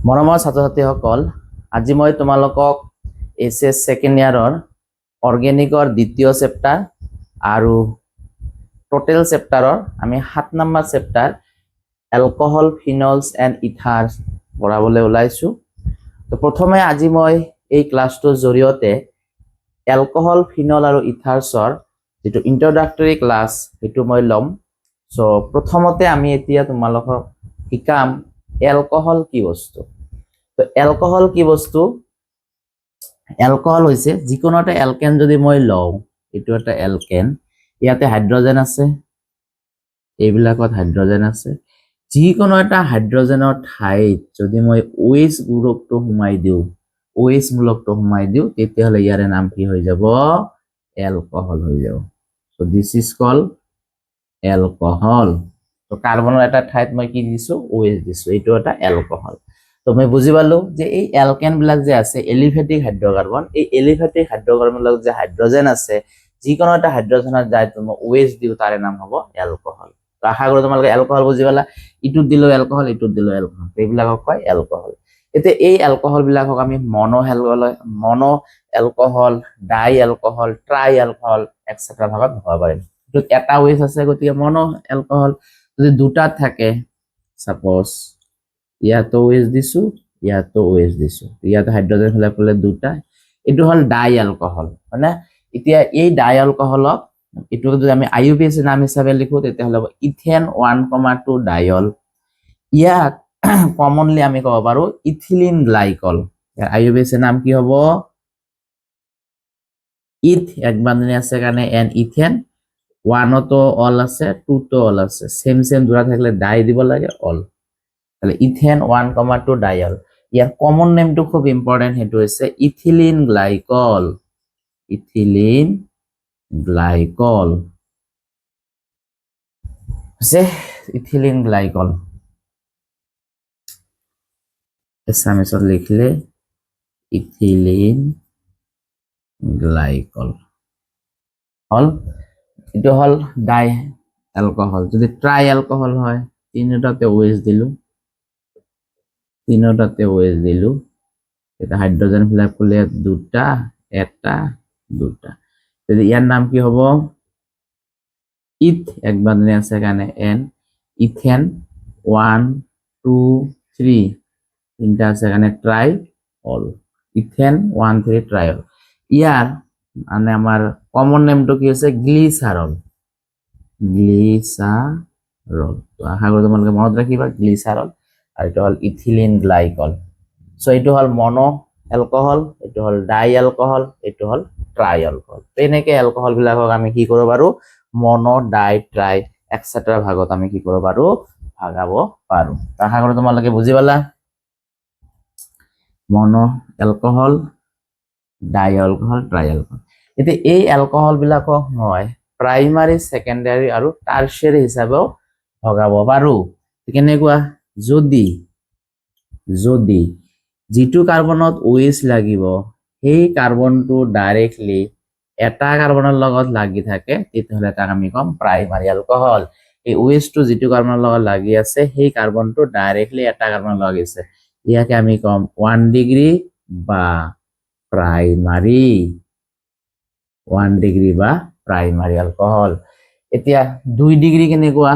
মৰমৰ ছাত্ৰ ছাত্ৰীসকল, আজি মই তোমালোকক এছএছ ছেকেণ্ড ইয়াৰৰ অৰ্গেনিকৰ দ্বিতীয় চেপ্টাৰ আৰু টোটেল চেপ্টাৰৰ আমি 7 নম্বৰ চেপ্টাৰ এলকহল, ফিনলছ এণ্ড ইথাৰ্ছ পঢ়াবলৈ ওলাইছোঁ। তো প্ৰথমে আজি মই এই ক্লাছটোৰ জৰিয়তে এলকহল, ফিনল আৰু ইথাৰ্ছৰ যিটো ইন্ট্ৰডাক্টৰী ক্লাছ সেইটো মই ল'ম। সো প্ৰথমতে আমি এতিয়া তোমালোকক শিকাম এলকহল কি বস্তু। তো এলকহল কি বস্তু? এলকহল হৈছে যিকোনো এটা এলকেন যদি মই লওঁ, এইটো এটা এলকেন, ইয়াতে হাইড্ৰজেন আছে, এইবিলাকত হাইড্ৰজেন আছে। যিকোনো এটা হাইড্ৰজেনৰ ঠাইত যদি মই OH গ্ৰুপটো সোমাই দিওঁ, OH মূলকটো সোমাই দিওঁ, তেতিয়াহ'লে ইয়াৰে নাম কি হৈ যাব? এলকহল হৈ যাব। So this is called alcohol. তো কাৰ্বনৰ এটা ঠাইত মই কি দিছো? OH দিছো, এইটো এটা এলকহল। তো মই বুজি পালো যে এই এলকেন বিলাক যে আছে এলিফেটিক হাইড্ৰকাৰ্বন, এই এলিফেটিক হাইড্ৰকাৰ্বন বিলাক যে হাইড্ৰজেন আছে, যিকোনো এটা হাইড্ৰজেনৰ যায় মই OH দিও, তাৰে নাম হ'ব এলকহল। তো আশা কৰো তোমালোকে এলকহল বুজি পালা। ইটোত দিলো এলকহল, ইটোত দিলো এলকহল, এইবিলাকক কয় এলকহল। এতিয়া এই এলকহল বিলাকক আমি মনো এলকহল, ডাই এলকহল, ট্ৰাই এলকহল এটসেট্ৰা ভাগত ভগাব পাৰিম। এটোত এটা OH আছে, গতিকে মনো এলকহল। যদি দুটা থাকে, সাপোজ ইয়াতো OH দিছো, ইয়াতো OH দিছো, ইয়াতে হাইড্ৰজেন ফিল আপ কৰিলে দুটা, এইটো হল ডাই এলকহল, মানে এতিয়া এই ডাই এলকহলক এইটো যদি আমি IUPAC নাম হিচাপে লিখো, তেতিয়াহ'লে হ'ব ইথেন 1,2 ডাইল। ইয়াক কমনলি আমি ক'ব পাৰো ইথিলিন গ্লাইকল। IUPAC নাম কি হ'ব? ইথ এক বান্ধনী আছে কাৰণে এন, ইথেন। 1তো অল আছে, 2তো অল আছে, সেম জোড়া থাকলে ডাই দিব লাগে, অল। তাহলে ইথেন 1,2 ডাইল। ইয়াৰ কমন নেমটো খুব ইম্পর্টেন্ট, সেইটো হৈছে ইথিলিন গ্লাইকল। ইথিলিন গ্লাইকল হৈছে ইথিলিন গ্লাইকল। এছামিছত লিখলে ইথিলিন গ্লাইকল হল। এইটো হল ডাই এলকহল। যদি ট্রাই এলকহল হয়, তিনটাতে OH দিলো, এটা হাইড্রোজেন ফিল আপ করলে দুটা, একটা, দুটা। যদি ইয়ার নাম কি হব? ইথ এক বান্ধনী আছে কারণে এন, ইথেন 1, 2, 3, তিনটা আছে কারণে ট্রাই অল, ইথেন 1, 3 ট্রাইল। ইয়ার মানে আমার কমন নেমটো কি আছে? গ্লিসারল। গ্লিসারল। তো আশা করি তোমালোকে মনত রাখিবা গ্লিসারল। আর এটা হল ইথিলিন গ্লাইকল। সো এইটো হল মনো এলকহল, এইটো হল ডাই এলকহল, এইটো হল ট্রাই এলকহল। তো এনেকে এলকহল বিলাকক আমি কি কৰিব পাৰো? মনো, ডাই, ট্ৰাই এটসেট্ৰা ভাগত আমি কি কৰিব পাৰো? ভাগাব পাৰো। তো আশা করি তোমালোকে বুজি পালা। মনো এলকহল, ডাই এলকহল, ট্রাই এলকহল। এতিয়া এই এলকহল বিলাকক মই প্ৰাইমাৰী, সেকেন্ডাৰী আৰু টাৰ্চিয়াৰী হিচাপেও ভগাব পাৰো। কেনেকুৱা? যদি যিটো কাৰ্বনত OH লাগিব, সেই কাৰ্বনটো ডাইৰেক্টলি এটা কাৰ্বনৰ লগত লাগি থাকে, তেতিয়াহ'লে তাক আমি কম প্ৰাইমাৰী এলকহল। এই OH-টো যিটো কাৰ্বনৰ লগত লাগি আছে, সেই কাৰ্বনটো ডাইৰেক্টলি এটা কাৰ্বনৰ লগত লাগিছে, ইয়াকে আমি কম 1 ডিগ্ৰী বা প্ৰাইমাৰী, 1 ডিগ্ৰী বা প্ৰাইমাৰী এলকহল। এতিয়া 2 ডিগ্ৰী কেনেকুৱা?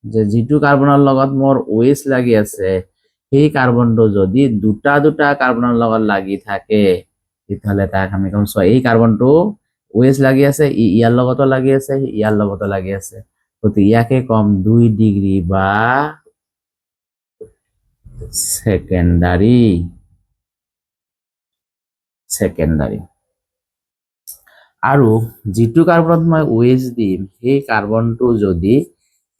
যে যিটো কাৰ্বনৰ লগত মোৰ OH লাগি আছে, সেই কাৰ্বনটো যদি দুটা কাৰ্বনৰ লগত লাগি থাকে, তেতিয়াহ'লে তাক আমি কম এই কাৰ্বনটো OH লাগি আছে, ইয়াৰ লগতো লাগি আছে, ইয়াৰ লগতো লাগি আছে, গতিকে ইয়াকে কম 2 ডিগ্ৰী বা সেকেন্ডাৰী। আৰু যিটো কাৰ্বনত মই OH দিম, সেই কাৰ্বনটো যদি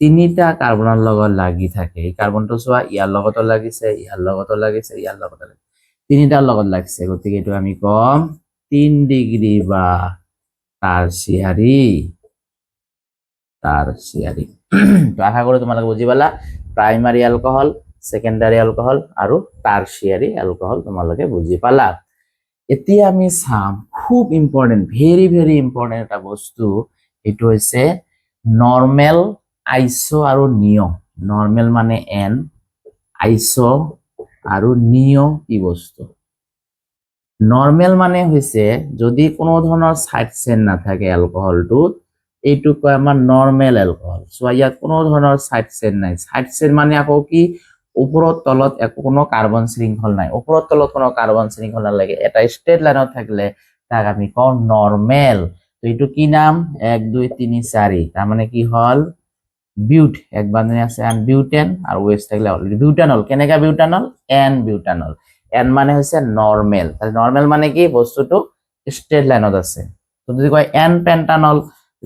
তিনিটা কাৰ্বনৰ লগত লাগি থাকে, এই কাৰ্বনটো চোৱা, ইয়াৰ লগতো লাগিছে, ইয়াৰ লগতো লাগিছে, ইয়াৰ লগতো লাগিছে, তিনিটাৰ লগত লাগিছে, গতিকে এইটো আমি কম 3 ডিগ্ৰী বা টাৰ্চিয়াৰী। তো আশা কৰি তোমালোকে বুজি পালা প্ৰাইমাৰী এলকহল, সেকেন্ডাৰী এলকহল আৰু টাৰ্চিয়াৰী এলকহল তোমালোকে বুজি পালা। এতিয়া আমি চাম খুব ইম্পৰ্টেন্ট, ভেৰি ভেৰি ইম্পৰ্টেন্ট এটা বস্তু, এইটো হৈছে নৰ্মেল, আইসো আৰু নিও। নৰ্মেল মানে N, আইসো আৰু নিয় কি বস্তু নৰ্মেল মানে হৈছে যদি কোনো ধৰণৰ সাইড চেইন নাথাকে এলকহলটোত এইটো কয় আমাৰ নৰ্মেল এলকহল সো ইয়াত কোনো ধৰণৰ সাইড চেইন নাই সাইড চেইন মানে আকৌ কি ওপৰত তলত একো কোনো কাৰ্বন শৃংখল নাই ওপৰত তলত কোনো কাৰ্বন শৃংখল নালাগে এটা ষ্ট্ৰেট লাইনত থাকিলে তাক আমি কওঁ নৰ্মেল তো এইটো কি নাম 1 2 3 4 তাৰ মানে কি হল বিউট এক বান্ধনী আছে এন বিউটেন আৰু ওএইচ থাকলে অলৰেডি বিউটানল কেনেকা বিউটানল এন বিউটানল এন মানে হৈছে নৰ্মেল তাহলে নৰ্মেল মানে কি বস্তুটো ষ্ট্ৰেট লাইনত আছে তো যদি কয় এন পেন্টানল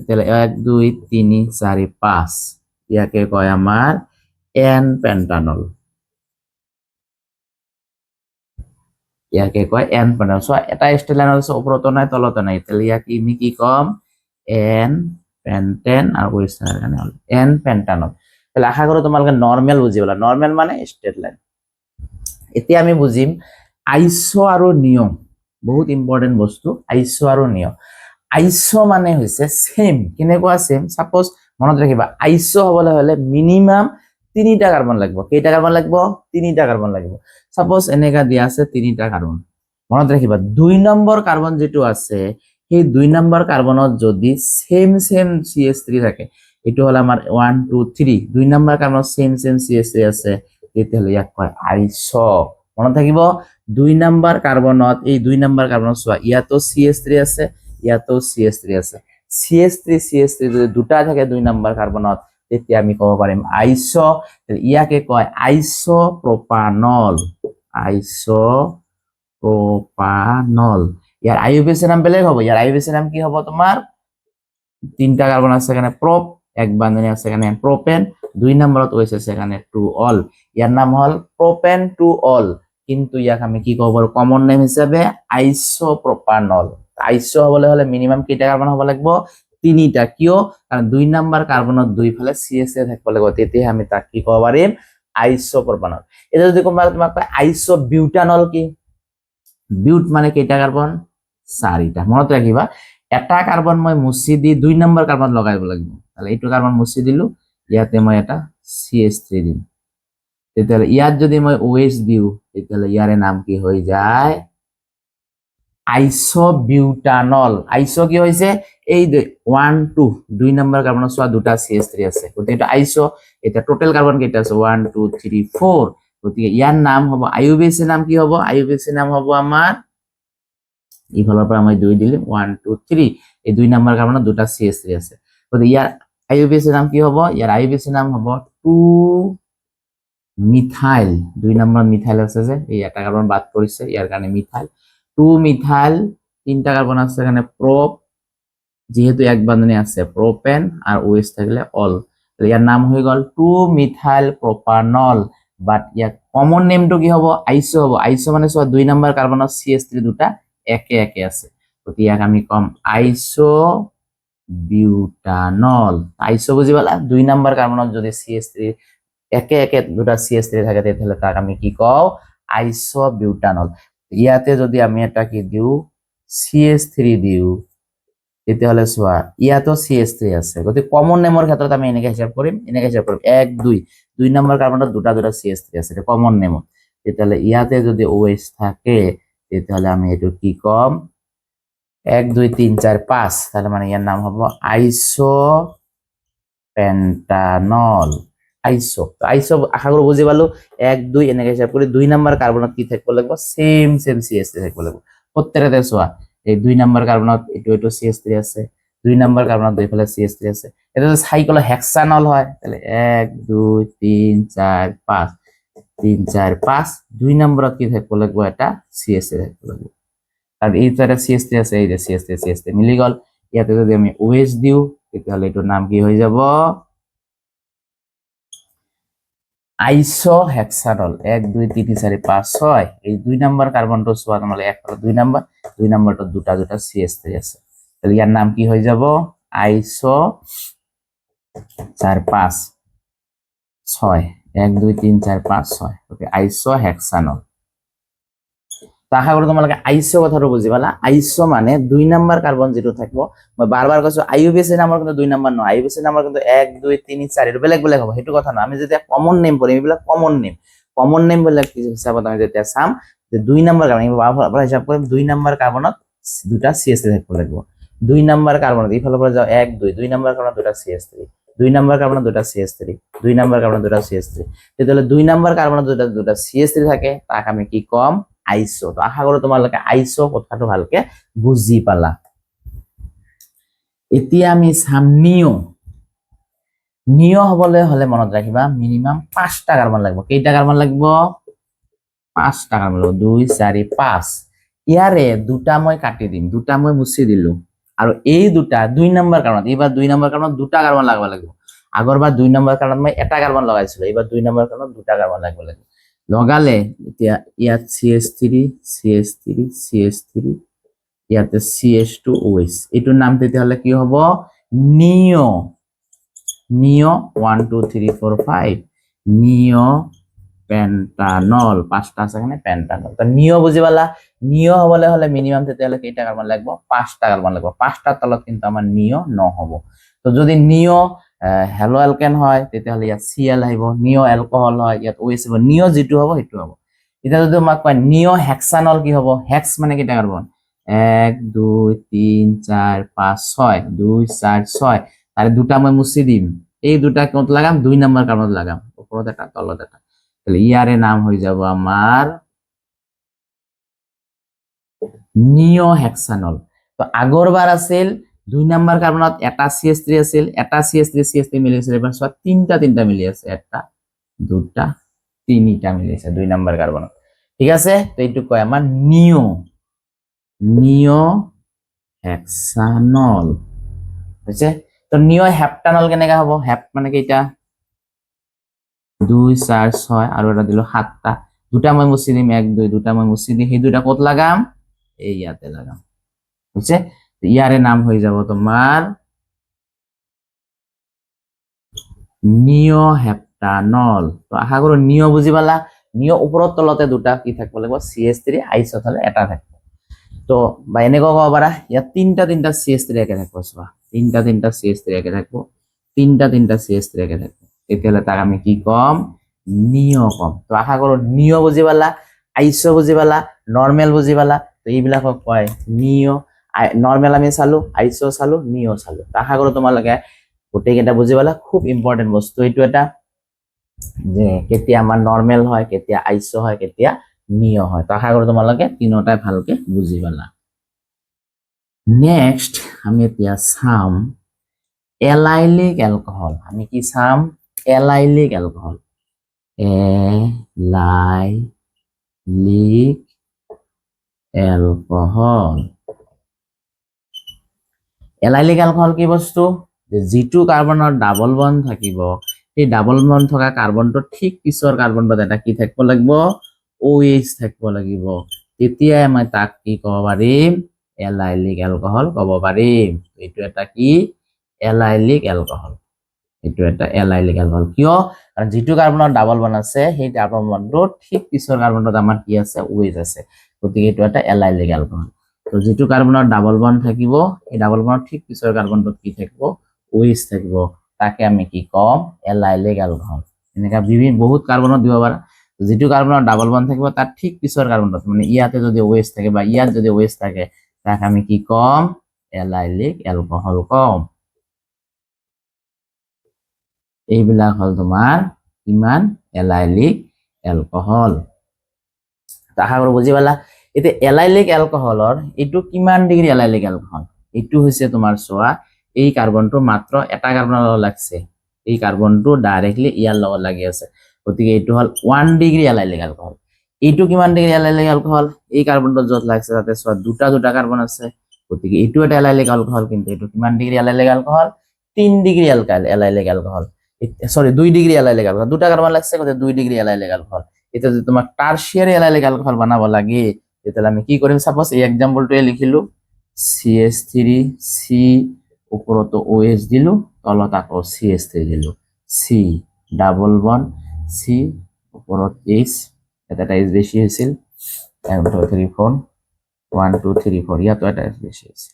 তাহলে 1 2 3 4 5 ইয়াকে কয় আমাৰ এন পেন্টানল ইয়াকে কয় এন পেন্টানল সো এটা ষ্ট্ৰেট লাইনত আছে ওপৰতো নাই তলতো নাই তাহলে ইয়াক আমি কি কম এন পেন্টেন আৰু ওএইচ থাকাৰ কাৰণে হল এন পেন্টানল তাহলে আশা কৰো তোমালোকে নৰ্মেল বুজিবলা নৰ্মেল মানে ষ্ট্ৰেট লাইন এতিয়া আমি বুজিম আইসো আৰু নিয়ম বহুত ইম্পৰ্টেন্ট বস্তু আইসো আৰু নিয়ম আইসো মানে হৈছে সেম কেনেকুৱা সেম সাপোজ মনত ৰাখিবা আইসো হবলৈ হলে মিনিমাম 3টা কাৰ্বন লাগিব কেইটা কাৰ্বন লাগিব 3টা কাৰ্বন লাগিব সাপোজ এনেকা দিয়া আছে 3টা কাৰ্বন মনত ৰাখিবা 2 নম্বৰ কাৰ্বন যেটো আছে সেই 2 নম্বৰ কাৰ্বনত যদি সেম CH3 থাকে এটো হল আমাৰ 1 2 3 2 নম্বৰ কাৰ্বনত সেম CH3 আছে তেতিয়াহলে ইয়াক কয় আইসো মনত থাকিব 2 নম্বৰ কাৰ্বনত এই 2 নম্বৰ কাৰ্বনত সোৱা ইয়াতো CH3 আছে ইয়াতো CH3 আছে CH3 যদি দুটা থাকে 2 নম্বৰ কাৰ্বনত তেতিয়া আমি কব পাৰিম আইসো ইয়াকে কয় আইসোপ্ৰপানল আইসোপ্ৰপানল ইয়াৰ আইইউপিএসি নাম বেলেগ হ'ব ইয়াৰ আইইউপিএসি নাম কি হ'ব তোমাৰ 3টা কাৰ্বন আছে এখানে প্রপ এক বান্ধনী আছে এখানে প্রোপেন 2 নম্বরত ওএইচ আছে এখানে টু অল ইয়ার নাম হল প্রোপেন টু অল কিন্তু ইয়াক আমি কি কব পাৰো কমন নেম হিচাপে আইসোপ্ৰোপানল আইসো হবলৈ হলে মিনিমাম কেইটা কাৰ্বন হ'ব লাগিব 3টা কিয় কাৰণ 2 নম্বৰ কাৰ্বনত দুই ফালে CH থাকিব লাগিব তেতিয়া আমি তাক কি কব পাৰিম আইসোপ্রোপানল এটা যদি কোনোবা তোমাক কয় আইসোবিউটানল কি বিউট মানে কেইটা কাৰ্বন 4টা মনত ৰাখিবা এটা কাৰ্বন মই মুছি দি 2 নম্বৰ কাৰ্বন লগাইব লাগিব তাহলে এইটো কাৰ্বন মুছি দিলো ইয়াতে মই এটা CH3 দিম তেতিয়াহলে ইয়াত যদি মই OH দিও তেতিয়াহলে ইয়াৰে নাম কি হৈ যায় আইসোবিউটানল আইসো কি হৈছে এই 1 2 2 নম্বৰ কাৰ্বনত সোৱা দুটা CH3 আছে গতিকে এটা আইসো এটা টোটাল কাৰ্বন কেইটা আছে 1 2 3 4 গতিকে ইয়াৰ নাম হ'ব আইইউপিএসি নাম কি হ'ব আইইউপিএসি নাম হ'ব আমাৰ ইফালৰ পৰা মই 2 দিলে 1 2 3 এই 2 নম্বৰ কাৰ্বনত দুটা CH3 আছে গতিকে ইয়াৰ আইইউপিএসি নাম কি হ'ব ইয়াৰ আইইউপিএসি নাম হ'ব 2 মিথাইল 2 নম্বৰ মিথাইল আছে যে এই এটা কাৰ্বন বাদ কৰিছে ইয়াৰ কাৰণে মিথাইল 2 মিথাইল 3টা কাৰ্বন আছে এখানে প্রপ যেহেতু এক বান্ধনী আছে প্রোপেন আর ওএইচ থাকলে অল ইয়ার নাম হৈ গল 2 মিথাইল প্রোপানল বাট ইয়াৰ কমন নেমটো কি হ'ব আইসো হ'ব আইসো মানে সোৱা 2 নম্বৰ কাৰ্বনত CH3 দুটা একে একে আছে গতিকে ইয়াক আমি কম আইসো বিউটানল আইসো বুজিবালা 2 নম্বৰ কাৰ্বনত যদি CH3 একে একে দুটা CH3 থাকে তেতিয়াহলে তাক আমি কি কও আইসো বিউটানল ইয়াতে যদি আমি এটা কি দিও CH3 দিও তেতিয়াহলে সোৱা ইয়াতো CH3 আছে গতিকে কমন নেমৰ ক্ষেত্ৰত আমি এনেকৈ হিসাব কৰিম 1 2 2 নম্বৰ কাৰ্বনত দুটা CH3 আছে এটা কমন নেম তেতিয়াহলে ইয়াতে যদি OH থাকে তেতিয়াহলে আমি এটো কি কম 1 2 3 4 5 তাহলে মানে ইয়াৰ নাম হ'ব আইসো পেন্টানল আইসো তো আইসো আশা কৰো বুজি পালো 1 2 এনেকৈ হিসাব কৰি 2 নম্বৰ কাৰ্বনত কি থাকিব লাগিব সেম CH3 থাকিব লাগিব প্ৰত্যেকতে সোৱা এই 2 নম্বৰ কাৰ্বনত এটো CH3 আছে 2 নম্বৰ কাৰ্বনত দুইফালে CH3 আছে এটা সাইক্লো হেক্সানল হয় তাহলে 1 2 3 4 5 3 4 5 2 নম্বৰত কি থাকিব লাগিব এটা CH3 থাকিব লাগিব আৰু এই তাৰে CH3 আছে এই যে CH3 মিলি গল ইয়াতে যদি আমি OH দিও তেতিয়াহলে এটোৰ নাম কি হৈ যাব আইসো হেক্সানল 1 2 3 4 5 6 এই 2 নম্বৰ কাৰ্বনটো সোৱা তোমালে এক 2 নম্বৰটো দুটা CH3 আছে তাহলে ইয়াৰ নাম কি হৈ যাব আইসো 4 5 6 1 2 3 4 5 6 ওকে আইসো হেক্সানল তো আশা কৰো তোমালোকে আইসো কথাটো বুজি পালা আইসো মানে 2 নম্বৰ কাৰ্বন যেটো থাকিব মই বাৰবাৰ কৈছো আইইউপিএসি নামৰ কিন্তু 2 নম্বৰ নহয় আইইউপিএসি নামৰ কিন্তু 1 2 3 4 এটো বেলেগ বেলেগ হ'ব হেতু কথা না আমি যদি কমন নেম পঢ়িম এইবিলাক কমন নেম কমন নেম বলে কি হিসাবত আমি যেতিয়া চাম যে 2 নম্বৰ কাৰ্বন হিসাব কৰিম 2 নম্বৰ কাৰ্বনত দুটা CH3 থাকিব লাগিব 2 নম্বৰ কাৰ্বনত ইফালৰ পৰা যাও 1 2 2 নম্বৰ কাৰ্বনত দুটা CH3 2 নম্বৰ কাৰ্বনত দুটা CH3 2 নম্বৰ কাৰ্বনত দুটা CH3 তেতিয়ালে 2 নম্বৰ কাৰ্বনত দুটা CH3 থাকে তাক আমি কি কম আইসো তো আশা কৰো তোমালোকে আইসো কথাটো ভালকে বুজি পালা এতিয়া আমি চাম নিও হবলৈ হলে মনত ৰাখিবা মিনিমাম 5টা কাৰ্বন লাগিব কেইটা কাৰ্বন লাগিব 5টা কাৰ্বন লাগিব 2 4 5 ইয়াৰে দুটা মই কাটি দিম দুটা মই মুছি দিলো আৰু এই দুটা 2 নম্বৰ কাৰ্বনত এবাৰ 2 নম্বৰ কাৰ্বনত দুটা কাৰ্বন লাগাব লাগিব আগৰবাৰ 2 নম্বৰ কাৰ্বনত মই এটা কাৰ্বন লগাইছিলো এবাৰ 2 নম্বৰ কাৰ্বনত দুটা কাৰ্বন লাগিব লগালে এতিয়া ইয়াত CH3 CH3 CH3 ইয়াতে CH2OH এটোৰ নাম তেতিয়াহলে কি হ'ব নিও 1 2 3 4 5 নিও পেন্টানল 5টা আছে এখানে পেন্টানল তো নিও বুজি পালা নিও হবলে হলে মিনিমাম তেতিয়াহলে কেইটা কাৰ্বন লাগিব 5টা কাৰ্বন লাগিব 5টাৰ তলত কিন্তু আমাৰ নিও নহব তো যদি নিও হেলো অ্যালকেন হয় তেতিয়াহলে ইয়াত Cl আহিব নিও অ্যালকোহল হয় ইয়াত OH হ'ব নিও যেটো হ'ব হেতু হ'ব এটা যদি আমাক কয় নিও হেক্সানল কি হ'ব হেক্স মানে কেইটা কাৰ্বন 1 2 3 4 5 6 2 4 6 তাৰে দুটা মই মুছি দিম এই দুটা কোত লাগাম 2 নম্বৰ কাৰ্বনত লাগাম ওপৰত এটা তলত এটা তাহলে ইয়াৰে নাম হৈ যাব আমাৰ নিও হেক্সানল তো আগৰবাৰ আছিল 2 নম্বৰ কাৰ্বনত এটা CH3 আছিল এটা CH3 মিলি আছে এবাৰ সব তিনটা মিলি আছে একটা দুটা তিনটা মিলি আছে 2 নম্বৰ কাৰ্বনত ঠিক আছে তো এইটো কয় আমাৰ নিও হেক্সানল বুঝছে তো নিও হেপ্টানল কেনেকা হ'ব হেপ মানে কেইটা 2 4 6 আৰু এটা দিলো 7টা দুটা মই মুছি দিম 1 2 দুটা মই মুছি দিম সেই দুটা কত লাগাম এই ইয়াতে লাগাম বুঝছে ইয়ারে নাম হৈ যাব তোমার নিও হেপ্টানল তো আশা কৰো নিও বুজি পালা নিও ওপৰত তলতে দুটা কি থাকিব লাগিব CH3 আইসোত হলে এটা থাকিব তো বা এনেকৈ কব পাৰা ইয়াত তিনটা CH3 একে থাকিব চোৱা তিনটা CH3 একে থাকিব তিনটা CH3 একে থাকিব তেতিয়াহলে তাক আমি কি কম নিও কম তো আশা কৰো নিও বুজি পালা আইসো বুজি পালা নরমাল বুজি পালা তো এইবিলাকক কয় নিও নরমাল আমি চালো আইসো চালো নিও চালো আশা কৰো তোমালোকে গোটেই কেইটা বুজি পালা খুব ইম্পৰ্টেন্ট বস্তু এইটো এটা যে কেতিয়া আমাৰ নৰমাল হয় কেতিয়া আইসো হয় কেতিয়া নিও হয় তো আশা কৰো তোমালোকে তিনটাই ভালকে বুজি পালা নেক্সট আমি এতিয়া চাম এলাইলিক অ্যালকোহল আমি কি চাম এলাইলিক অ্যালকোহল এলাইলিক অ্যালকোহল এলাইলিক অ্যালকোহল কি বস্তু যে যেটো কাৰ্বনৰ ডাবল বন্ড থাকিব এই ডাবল বন্ড থকা কাৰ্বনটো ঠিক পিছৰ কাৰ্বনটো এটা কি থাকিব লাগিব OH থাকিব লাগিব তেতিয়াই আমি তাক কি ক'ব পাৰিম এলাইলিক অ্যালকোহল ক'ব পাৰিম এইটো এটা কি এলাইলিক অ্যালকোহল এইটো এটা এলাইলিক অ্যালকোহল কিয় কাৰণ যেটো কাৰ্বনৰ ডাবল বন্ড আছে সেই ডাবল বন্ডৰ ঠিক পিছৰ কাৰ্বনটোত আমাৰ কি আছে OH আছে গতিকে এইটো এটা এলাইলিক অ্যালকোহল তো যেটো কাৰ্বনৰ ডাবল বন্ড থাকিব এই ডাবল বন্ডৰ ঠিক পিছৰ কাৰ্বনটোত কি থাকিব OH থাকিব তাকে আমি কি কম এলাইলিক অ্যালকোহল এনেকা বিভিন্ন বহুত কাৰ্বনত দিব পাৰা যেটো কাৰ্বনৰ ডাবল বন্ড থাকিব তাৰ ঠিক পিছৰ কাৰ্বনটোত মানে ইয়াতে যদি OH থাকে বা ইয়াত যদি OH থাকে তাক আমি কি কম এলাইলিক অ্যালকোহল কম এইবিলাক হল তোমাৰ কিমান এলাইলিক অ্যালকোহল আশা কৰো বুজি পালা এতিয়া এলাইলিক অ্যালকোহলৰ এটো কিমান ডিগ্ৰী এলাইলিক অ্যালকোহল এটো হৈছে তোমাৰ সোয়া এই কাৰ্বনটো মাত্ৰ এটা কাৰ্বনৰ লগত লাগছে এই কাৰ্বনটো ডাইৰেক্টলি ইয়াৰ লগত লাগি আছে গতিকে এটো হল 1 ডিগ্ৰী এলাইলিক অ্যালকোহল এটো কিমান ডিগ্ৰী এলাইলিক অ্যালকোহল এই কাৰ্বনটো যত লাগছে তাতে সোয়া দুটা কাৰ্বন আছে গতিকে এটো এটা এলাইলিক অ্যালকোহল কিন্তু এটো কিমান ডিগ্ৰী এলাইলিক অ্যালকোহল 3 ডিগ্ৰী এলাইলিক অ্যালকোহল সৰি 2 ডিগ্ৰী এলাইলিক অ্যালকোহল দুটা কাৰ্বন লাগছে গতিকে 2 ডিগ্ৰী এলাইলিক অ্যালকোহল এটা যদি তোমাক টাৰশিয়াৰি এলাইলিক অ্যালকোহল বানাব লাগে তাহলে আমি কি কৰিম সাপোজ এই এক্সাম্পলটোৱে লিখিলো CH3C ওপৰত OH দিলো তলত আকৌ CH3 দিলো C ডাবল বন্ড C ওপৰত H এটা H বেশি হৈছিল 1 2 3 4 1 2 3 4 ইয়াতো এটা H বেশি হৈছিল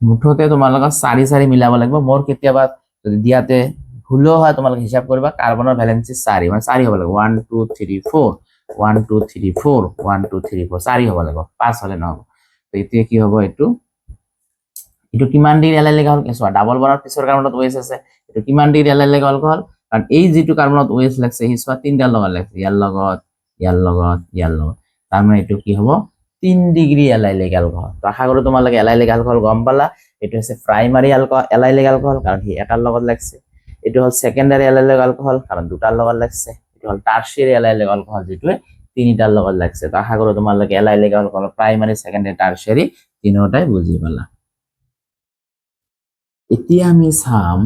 মুঠতে তোমালোকৰ 4 মিলাব লাগিব মোৰ কেতিয়াবা যদি দিয়াতে ভুলো হয় তোমালোকে হিসাব কৰিবা কাৰ্বনৰ ভ্যালেন্সি 4 মানে 4 হ'ব লাগিব 1 2 3 4 1 2 3 4 1 2 3 4 4 হ'ব লাগিব 5 হলে নহব তো এতিয়া কি হ'ব এইটো কিমান ডিগ্ৰী এলাই লেগা হল কেছুৱা ডাবল বনৰ পিছৰ কাৰ্বনত OH আছে এইটো কিমান ডিগ্ৰী এলাই লেগা হল কাৰণ এই যেটো কাৰ্বনত OH লাগছে হি সোৱা তিনটা লগত লাগছে ইয়াৰ লগত তাৰ মানে এইটো কি হ'ব 3 ডিগ্ৰী এলাই লেগা এলকহল তো আশা কৰো তোমালোকে এলাই লেগা এলকহল গম পালা এইটো হৈছে প্ৰাইমাৰী এলাই লেগা এলকহল কাৰণ হি এটাৰ লগত লাগছে এইটো হল সেকেন্ডাৰী এলাই লেগা এলকহল কাৰণ দুটাৰ লগত লাগছে এইটো হল টাৰশিয়াৰী এলাই লেগা এলকহল যেটোৱে তিনিটাৰ লগত লাগছে তো আশা কৰো তোমালোকে এলাই লেগা এলকহল প্ৰাইমাৰী সেকেন্ডাৰী টাৰশিয়াৰী তিনিটাই বুজি পালা এতিয়া আমি চাম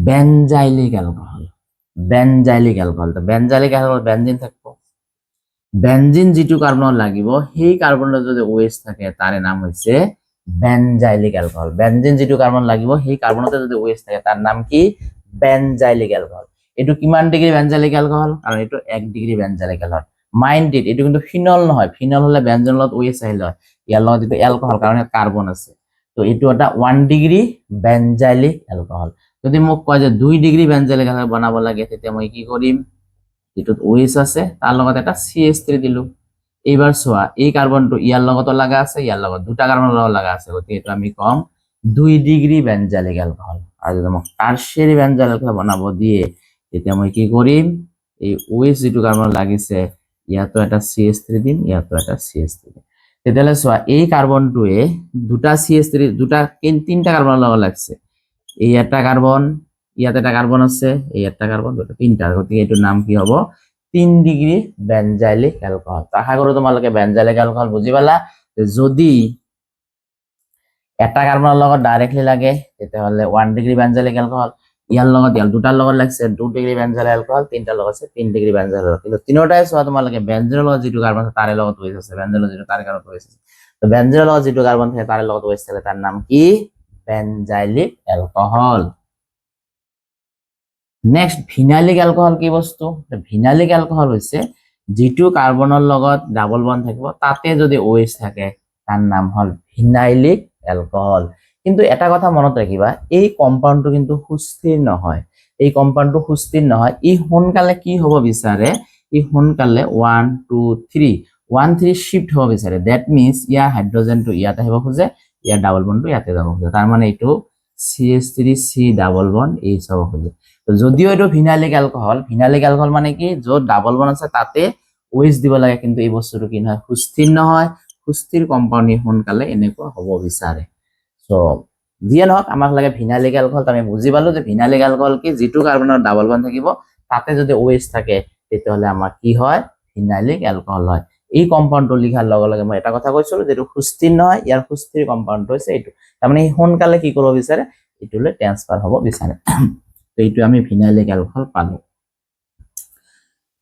বেনজাইলিক এলকহল তো বেনজাইলিক এলকহল বেনজিন থাকবো বেনজিন যেটো কার্বনত লাগিব সেই কার্বনত যদি OH থাকে তার নাম হইছে বেনজাইলিক এলকহল বেনজিন যেটো কার্বন লাগিব সেই কার্বনতে যদি OH থাকে তার নাম কি বেনজাইলিক এলকহল এটো কিমান ডিগ্রি বেনজাইলিক এলকহল কারণ এটো 1 ডিগ্রি বেনজাইলিক এলকহল মাইন্ড ইট এটো কিন্তু ফিনল নহয় ফিনল হলে বেনজেনৰ লগত OH আহিল হয় ইয়াৰ লগত এটো এলকহল কারণ এর কার্বন আছে তো এটো এটা 1 ডিগ্রি বেনজাইলিক এলকহল যদি মোক কয় যে 2 ডিগ্রি বেনজাইলিক এলকহল বনাব লাগে তেতিয়া মই কি কৰিম যেটোত OH আছে তার লগত এটা CH3 দিলু এইবার সোয়া এই কার্বনটো ইয়ার লগত লাগা আছে ইয়ার লগত দুটা কার্বন লাগা আছে গতি এটা আমি কম 2 ডিগ্রি বেনজাইলিক এলকহল আর যদি মই টারশিয়ারি বেনজাইলিক এলকহল বনাব দিয়ে তেতিয়া মই কি কৰিম এই OH যেটো কার্বন লাগিছে ইয়াতো এটা CH3 দিম ইয়াতো এটা CH3 দিম তেতিয়ালে সোয়া এই কাৰ্বনটোৱে দুটা CH3 দুটা তিনটা কার্বন লাগা লাগছে এই একটা কার্বন ইয়াতে একটা কার্বন আছে এই একটা কার্বন দুটো তিনটা গতিকে এটার নাম কি হবে 3 ডিগ্রি বেনজাইলিক এলকহল আশা কৰো তোমালোকে বেনজাইলিক এলকহল বুজি পালা যদি একটা কাৰ্বনৰ লগত ডাইৰেক্টলি লাগে তেতিয়াহলে 1 ডিগ্ৰি বেনজাইলিক এলকহল ইয়াৰ লগত ইয়াৰ দুটাৰ লগত লাগছে 2 ডিগ্ৰি বেনজাইলিক এলকহল তিনটাৰ লগত আছে 3 ডিগ্ৰি বেনজাইলিক এলকহল কিন্তু তিনটাই সোৱা তোমালোকে বেনজেনৰ লগত যেটো কাৰ্বন আছে তাৰে লগত OH আছে বেনজেনৰ যেটো তাৰে কাৰ্বন OH আছে তো বেনজেনৰ লগত যেটো কাৰ্বন থাকে তাৰে লগত OH থাকে তাৰ নাম কি বেনজাইলিক এলকহল নেক্সট ভিনাইলিক এলকহল কি বস্তু ভিনাইলিক এলকহল হইছে যেটো কাৰ্বনৰ লগত ডাবল বন্ড থাকিব তাতে যদি OH থাকে তাৰ নাম হল ভিনাইলিক এলকহল কিন্তু এটা কথা মনত ৰাখিবা এই কম্পাউন্ডটো কিন্তু সুস্থিৰ নহয় এই কম্পাউন্ডটো সুস্থিৰ নহয় ই সোনকালে কি হ'ব বিচাৰে ই সোনকালে 1 2 3 1 3 শিফট হ'ব বিচাৰে দ্যাট মিন্স ইয়াৰ হাইড্ৰোজেনটো ইয়াতে আহিব খোজে ইয়াৰ ডাবল বন্ডটো ইয়াতে যাব খোজে তাৰ মানে এইটো CH3C ডাবল বন্ড এই সব খোজে তো যদিও এটো ভিনাইলিক এলকহল মানে কি যত ডাবল বন্ড আছে তাতে OH দিব লাগে কিন্তু এই বস্তুটো কি নহয় সুস্থিৰ কম্পাউন্ড সোনকালে এনেকুৱা হ'ব বিচাৰে সো দিয়ে নহক আমাক লাগে ভিনাইলিক এলকহল আমি বুজি পালো যে ভিনাইলিক এলকহল কি যেটো কাৰ্বনৰ ডাবল বন্ড থাকিব তাতে যদি OH থাকে তেতিয়াহলে আমাৰ কি হয় ভিনাইলিক এলকহল হয় এই কম্পাউন্ডটো লিখাৰ লগে লগে মই এটা কথা কৈছিলো যেটো সুস্থিৰ নহয় ইয়াৰ সুস্থিৰ কম্পাউন্ডটো হৈছে এইটো তাৰ মানে সোনকালে কি কৰিব বিচাৰে ইটোলে ট্ৰান্সফাৰ হ'ব বিচাৰে তো এইটো আমি ভিনাইলিক এলকহল পালো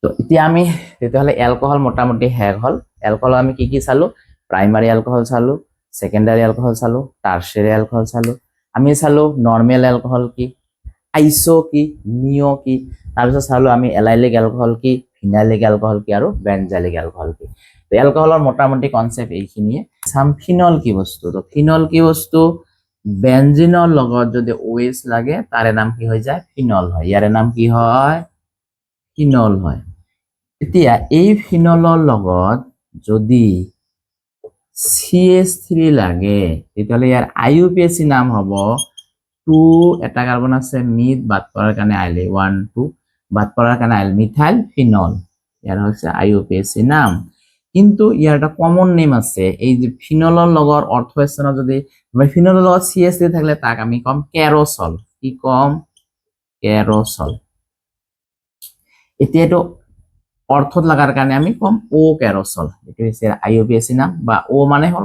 তো এতিয়া আমি তেতিয়াহলে এলকহল মোটামুটি শেষ হল এলকহল আমি কি চালো প্ৰাইমাৰী এলকহল চালো সেকেন্ডাৰী এলকহল চালো টাৰশিয়াৰি এলকহল চালো আমি চালো নৰমাল এলকহল কি আইসো কি নিও কি তাৰপিছত চালো আমি এলাইলিক এলকহল কি ভিনাইলিক এলকহল কি আৰু বেনজাইলিক এলকহল কি তো এলকহলৰ মোটামুটি কনসেপ্ট এইখিনিয়ে সাম ফিনল কি বস্তু তো ফিনল কি বস্তু বেনজিনৰ লগত যদি OH লাগে তাৰে নাম কি হৈ যায় ফিনল হয় ইয়াৰে নাম কি হয় ফিনল হয় এতিয়া এই ফিনলৰ লগত যদি CH3 লাগে তেতিয়াহলে ইয়াৰ IUPAC নাম হ'ব 2 এটা কার্বন আছে মিথ বাদ পড়ার কারণে আইলে 1 2 বাদ পড়ার কারণে আইল মিথাইল ফিনল ইয়াৰ হচ্ছে IUPAC নাম কিন্তু ইয়াৰ এটা কমন নেম আছে এই যে ফিনলৰ লগৰ অৰ্থস্থানত যদি ফিনলৰ লগত CH3 থাকলে তাক আমি কম কেরোসল কি কম কেরোসল এতিয়াটো অর্থত লাগার কারণে আমি কম ও কেরোসল এটা হচ্ছে IUPAC নাম বা ও মানে হল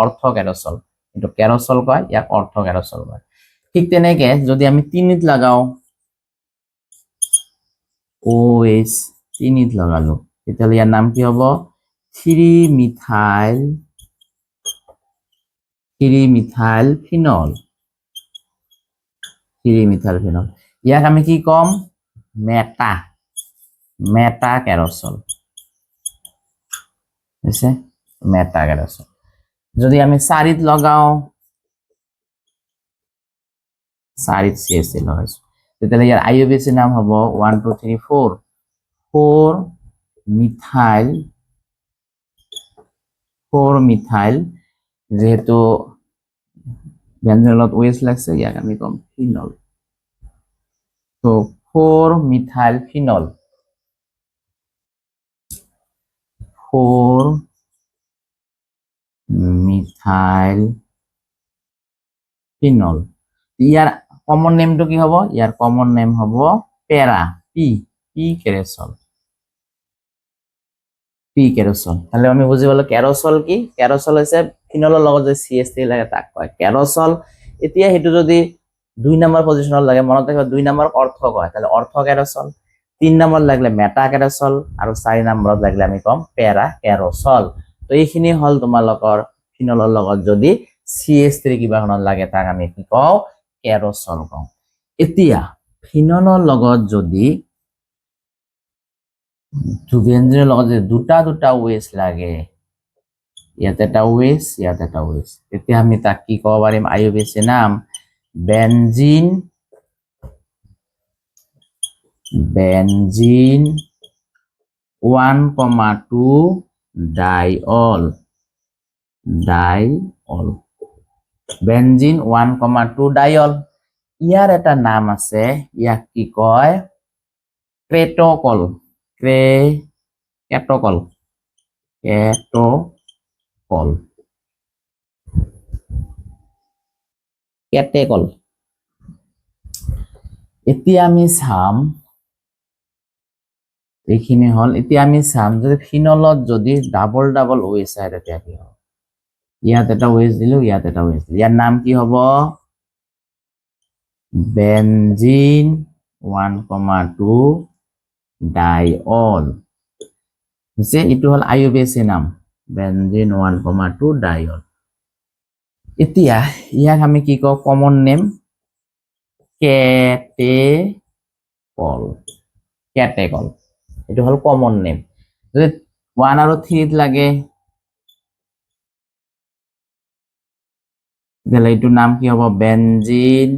অর্থ কেরোসল এটা কেরোসল কয় ইয়াক অর্থ কেরোসল কয় ঠিক তেনেকে যদি আমি তিনিত লাগাও OH তিনিত লাগালো তেতিয়াহলে ইয়াৰ নাম কি হ'ব 3 মিথাইল ফিনল ইয়াক আমি কি কম মেটা কেরোসল আছে মেটা কেরোসল যদি আমি 4 লগাও 4 CH3 লগাইছো তেতিয়াহ'লে ইয়াৰ IUPAC নাম হ'ব 1 2 3 4 4 মিথাইল 4 মিথাইল যেহেতু ব্যঞ্জনত OH লাগছে ইয়াক আমি কম ফিনল তো 4 মিথাইল ফিনল 4 মিথাইল ফিনল ইয়াৰ কমন নেমটো কি হ'ব ইয়াৰ কমন নেম হ'ব প্যাৰা পি কেৰোসল তাহলে আমি বুঝি গলো কেৰোসল কি কেৰোসল হৈছে ফিনলৰ লগত যে CH3 লাগে তাক কয় কেৰোসল এতিয়া হেতু যদি 2 নম্বৰ পজিশনত লাগে মনত ৰাখিবা 2 নম্বৰ অৰ্থ কয় তাহলে অৰ্থ কেৰোসল 3 নম্বৰ লাগলে মেটা কেৰোসল আৰু 4 নম্বৰত লাগলে আমি কম প্যাৰা কেৰোসল তো এইখিনি হল তোমালোকৰ ফিনলৰ লগত যদি CH3 কিবাখনত লাগে তাক আমি কি কওঁ কেৰোসল কওঁ এতিয়া ফিনলৰ লগত যদি ব্যঞ্জনৰ লগত যদি দুটা OH লাগে ইয়াতে এটা OH ইয়াতে এটা OH তেতিয়া আমি তাক কি ক'ব পাৰিম IUPAC নাম বেনজিন 1,2 ডাইঅল বেনজিন 1,2 ডাইঅল ইয়াৰ এটা নাম আছে ইয়াক কি কয় কেটকল এতিয়া আমি চাম এইখিনি হল এতিয়া আমি চাম যদি ফিনলত যদি ডাবল OH আহে তেতিয়া কি হ'ব ইয়াত এটা OH দিলো ইয়াত এটা OH দিলো ইয়াৰ নাম কি হ'ব বেনজিন 1,2 ডাইঅল যে ইটো হল IUPAC নাম বেনজিন 1,2 ডাইঅল এতিয়া ইয়াক আমি কি কওঁ কমন নেম কেটেকল এটো হল কমন নেম যদি 1 আৰু 3 লাগে তাহলে এটোৰ নাম কি হ'ব বেনজিন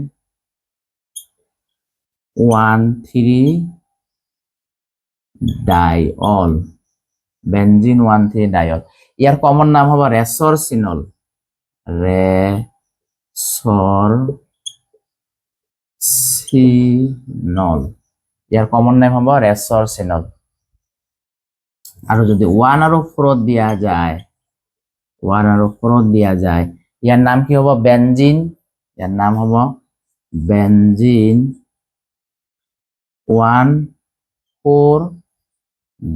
1,3 ডাইঅল বেনজিন 1,3 ডাইঅল ইয়াৰ কমন নাম হ'ব ৰেচৰচিনল ইয়াৰ কমন নেম হ'ব ৰেচৰচিনল আৰু যদি 1 আৰু 4 দিয়া যায় ইয়াৰ নাম কি হ'ব বেনজিন ইয়াৰ নাম হ'ব বেনজিন 1,4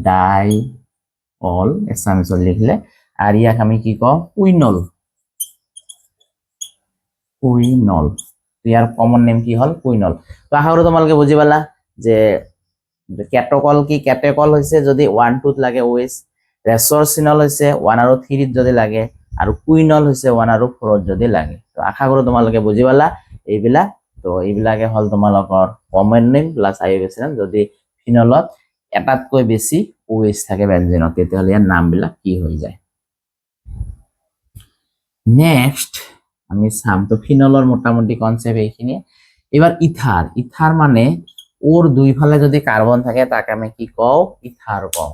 ডাইঅল এছামিছত লিখলে আৰ ইয়াক আমি কি কওঁ কুইনল ইয়াৰ কমন নেম কি হল কুইনল তো আশা কৰো তোমালোকে বুজি পালা যে কেটকল কি কেটেকল হৈছে যদি 1 2 ত লাগে OH ৰেচৰচিনল হৈছে 1 আৰু 3 ত যদি লাগে আৰু কুইনল হৈছে 1 আৰু 4 ত যদি লাগে তো আশা কৰো তোমালোকে বুজি পালা এইবিলাক তো এইবিলাকে হল তোমালোকৰ কমন নেম প্লাস IUPAC নাম যদি ফিনলত এটাতকৈ বেছি OH থাকে বেনজিনত তেতিয়াহ'লে ইয়াৰ নামবিলাক কি হৈ যায় নেক্সট আমি চাম তো ফিনলৰ মোটামুটি কনসেপ্ট এইখিনি এবার ইথার মানে ওর দুই ফালে যদি কার্বন থাকে তাকে আমি কি কওঁ ইথার কওঁ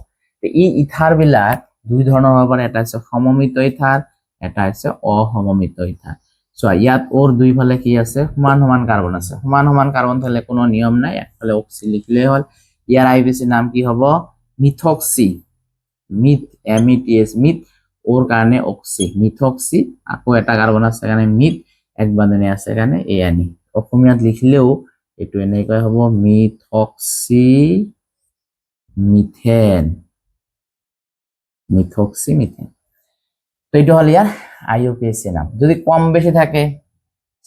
ইথার বিলাক দুই ধৰণৰ হ'ব পাৰে এটা আছে সমমিত ইথার এটা আছে অসমমিত ইথার সো ইয়াত ওর দুই ফালে কি আছে সমান কার্বন আছে সমান কার্বন থাকলে কোনো নিয়ম নাই একফালে অক্সি লিখলেই হল ইয়াৰ IUPAC নাম কি হ'ব মিথক্সি মিথ ওর কারণে অক্সি মিথক্সি আকৌ এটা কার্বন আছে এখানে মিথ এক বান্ধনী আছে এখানে এয়ানি অসমীয়াত লিখলেও এটো এনেকৈ হ'ব মিথক্সি মিথেন তো এইটো হল ইয়াৰ IUPAC নাম যদি কম বেশি থাকে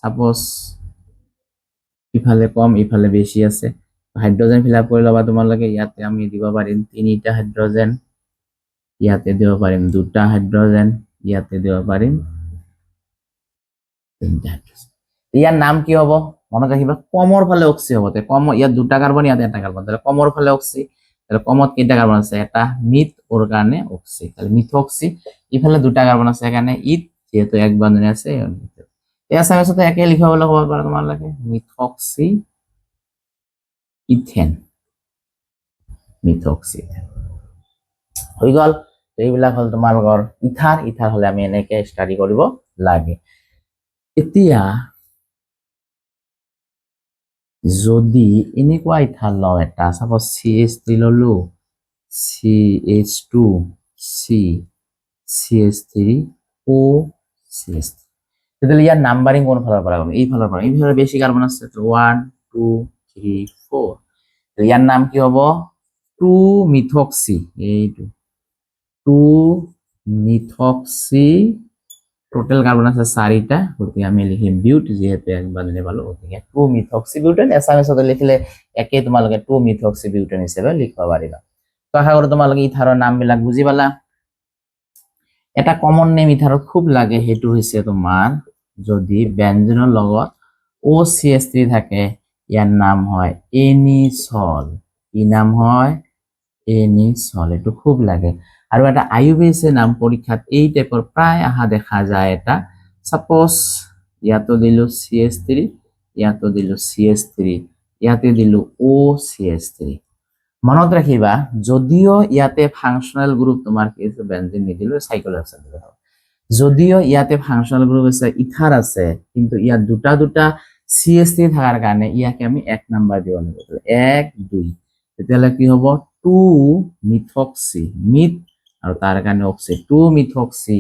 সাপোজ ইফালে কম ইফালে বেশি আছে হাইড্রোজেন ফিল আপ কৰি লবা তোমালোকে ইয়াতে আমি দিব পাৰিম 3টা হাইড্ৰোজেন ইয়াতে দিব পাৰিম 2টা হাইড্ৰোজেন ইয়াতে দিব পাৰিম 3টা হাইড্ৰোজেন ইয়াৰ নাম কি হ'ব মনত ৰাখিবা কমৰ ফালে অক্সি হ'ব তে কম ইয়াত 2টা কাৰ্বন ইয়াতে এটা কাৰ্বন তাহলে কমৰ ফালে অক্সি তাহলে কমত কেইটা কার্বন আছে এটা মিথ ওর কারণে অক্সি তাহলে মিথক্সি ইফালে 2টা কার্বন আছে এখানে ইথ যেহেতু এক বান্ধনী আছে এছামিছতে একে লিখিবলৈ ক'ব পাৰা তোমালোকে মিথক্সি ইথেন মিথক্সি হৈ গ'ল। এইবিলাক হ'ল তোমালোকৰ ইথাৰ ইথাৰ হলে আমি এনেকে ষ্টাডি কৰিব লাগে। এতিয়া যদি এনেকুৱা ইথাৰ লওঁ এটা সাপোজ CH3 ললো CH2 CH3O CH3 তেতিয়াহ'লে ইয়াৰ নাম্বাৰিং কোন ফালৰ পৰা কৰিম এইফালৰ পৰা এইফালে বেছি কাৰ্বন আছে 1 2 3 4 ইয়াৰ নাম কি হ'ব 2 মিথক্সি এইটো 2 মিথক্সি টোটাল কার্বন আছে 4টা গতিকে আমি লিখিম বিউট যেহেতু একবার দিলে ভালো গতিকে 2 মিথক্সি বিউটেন এছামিছতে লিখিলে একে তোমালোকে 2 মিথক্সি বিউটেন হিচাপে লিখিব পাৰিবা। তো আশা কৰো তোমালোকে ইথাৰৰ নামবিলাক বুজি পালা। এটা কমন নেম ইথাৰত খুব লাগে সেইটো হৈছে তোমাৰ যদি ব্যঞ্জনৰ লগত OCH3 থাকে ইয়াৰ নাম হয় এনিসল কি নাম হয় এনিসল এটো খুব লাগে। আৰু এটা IUPAC নাম পৰীক্ষাত এই টাইপৰ প্ৰায় আহা দেখা যায় এটা সাপোজ ইয়াতো দিলো CH3 ইয়াতো দিলো CH3 ইয়াতে দিলো OCH3 মনত ৰাখিবা যদিও ইয়াতে ফাংশনাল গ্ৰুপ তোমাৰ কিছু বেনজিন নিদিলো সাইক্লোহেক্সেন দিলো যদিও ইয়াতে ফাংশনাল গ্ৰুপ আছে ইথাৰ আছে কিন্তু ইয়াত দুটা দুটা CH3 থাকাৰ কাৰণে ইয়াকে আমি 1 নম্বৰ দিব লাগিব 1 2 তেতিয়ালে কি হ'ব 2 মিথক্সি মিথ আৰু তাৰ কাৰণে অক্সি 2 মিথক্সি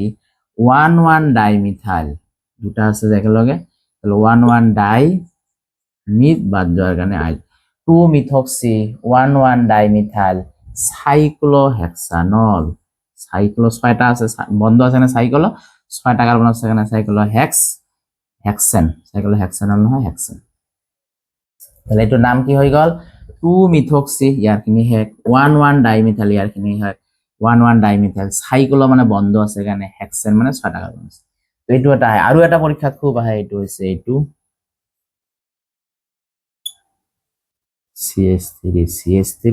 1 1 ডাইমিথাইল দুটা আছে একেলগে 1 1 ডাই মিথ বাদ যোৱাৰ কাৰণে আই 2 মিথক্সি 1 1 ডাইমিথাইল সাইক্লোহেক্সানল সাইক্লো 6টা আছে বন্ধ আছে না সাইক্লো 6টা কার্বন আছে না সাইক্লোহেক্সেন সাইক্লোহেক্সানল নহয় হেক্সেন তাহলে এটার নাম কি হয়ে গেল 2 মিথক্সি ইয়ারখিনি হেক 1 1 ডাইমিথাইল ইয়ারখিনি হেক 1 1 ডাইমিথাইল সাইক্লো মানে বন্ধ আছে এখানে হেক্সেন মানে 6টা কার্বন আছে তো এইটো এটা আহে আৰু এটা পৰীক্ষাত খুব আহে এইটো হৈছে এইটো CH3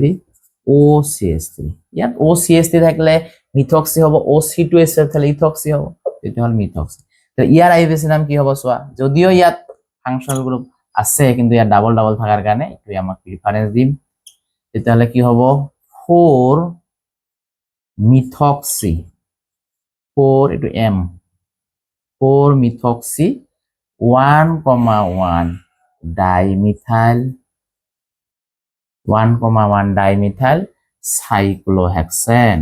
OCH3 ইয়াত OCH3 থাকলে মিথক্সি হ'ব OC2H থাকলে ইথক্সি হ'ব এটা হল মিথক্সি তো ইয়াৰ IUPAC নাম কি হ'ব সোয়া যদিও ইয়াত ফাংশনাল গ্ৰুপ আছে কিন্তু ইয়াত ডাবল ডাবল থাকাৰ কাৰণে এটো আমাক প্ৰিফাৰেন্স দিম তেতিয়ালে কি হ'ব 4 মিথক্সি 4 এটো M 4 methoxy 1,1 dimethyl 1,1 dimethyl cyclohexane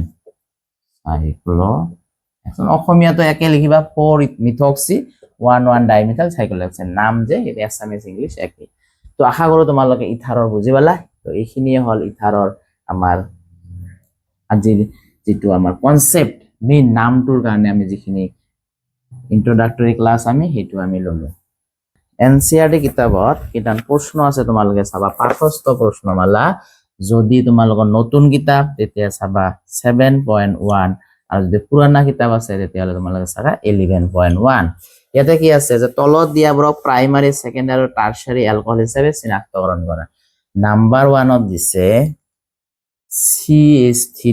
cyclohexane অসমীয়াটো একে লিখিবা 4 মিথক্সি 1 1 ডাইমিথাইল সাইক্লোহেক্সেন নাম যে এটা আসামিজ ইংলিশ একই। তো আশা কৰো তোমালোকে ইথাৰৰ বুজি পালা। তো এইখিনিয়ে হল ইথাৰৰ আমাৰ আজিৰ যেটো আমাৰ কনসেপ্ট মেইন নামটোৰ কাৰণে আমি যিখিনি ইন্ট্ৰোডাক্টৰি ক্লাস আমি হেতু আমি ললো। NCERT কিতাবত কিটান প্ৰশ্ন আছে তোমালোকে চাবা পাঠস্থ প্ৰশ্নমালা যদি তোমালোকৰ নতুন কিতাপ তেতিয়া চাবা 7.1 আৰু যদি পুৰণা কিতাপ আছে তেতিয়ালে তোমালোকে চাবা 11.1 ইয়াতে কি আছে যে তলত দিয়াবোৰক প্ৰাইমাৰী সেকেন্ডাৰী আৰু টাৰশাৰী এলকহল হিচাপে চিনাক্তকৰণ কৰা নাম্বার 1 ত দিছে CH3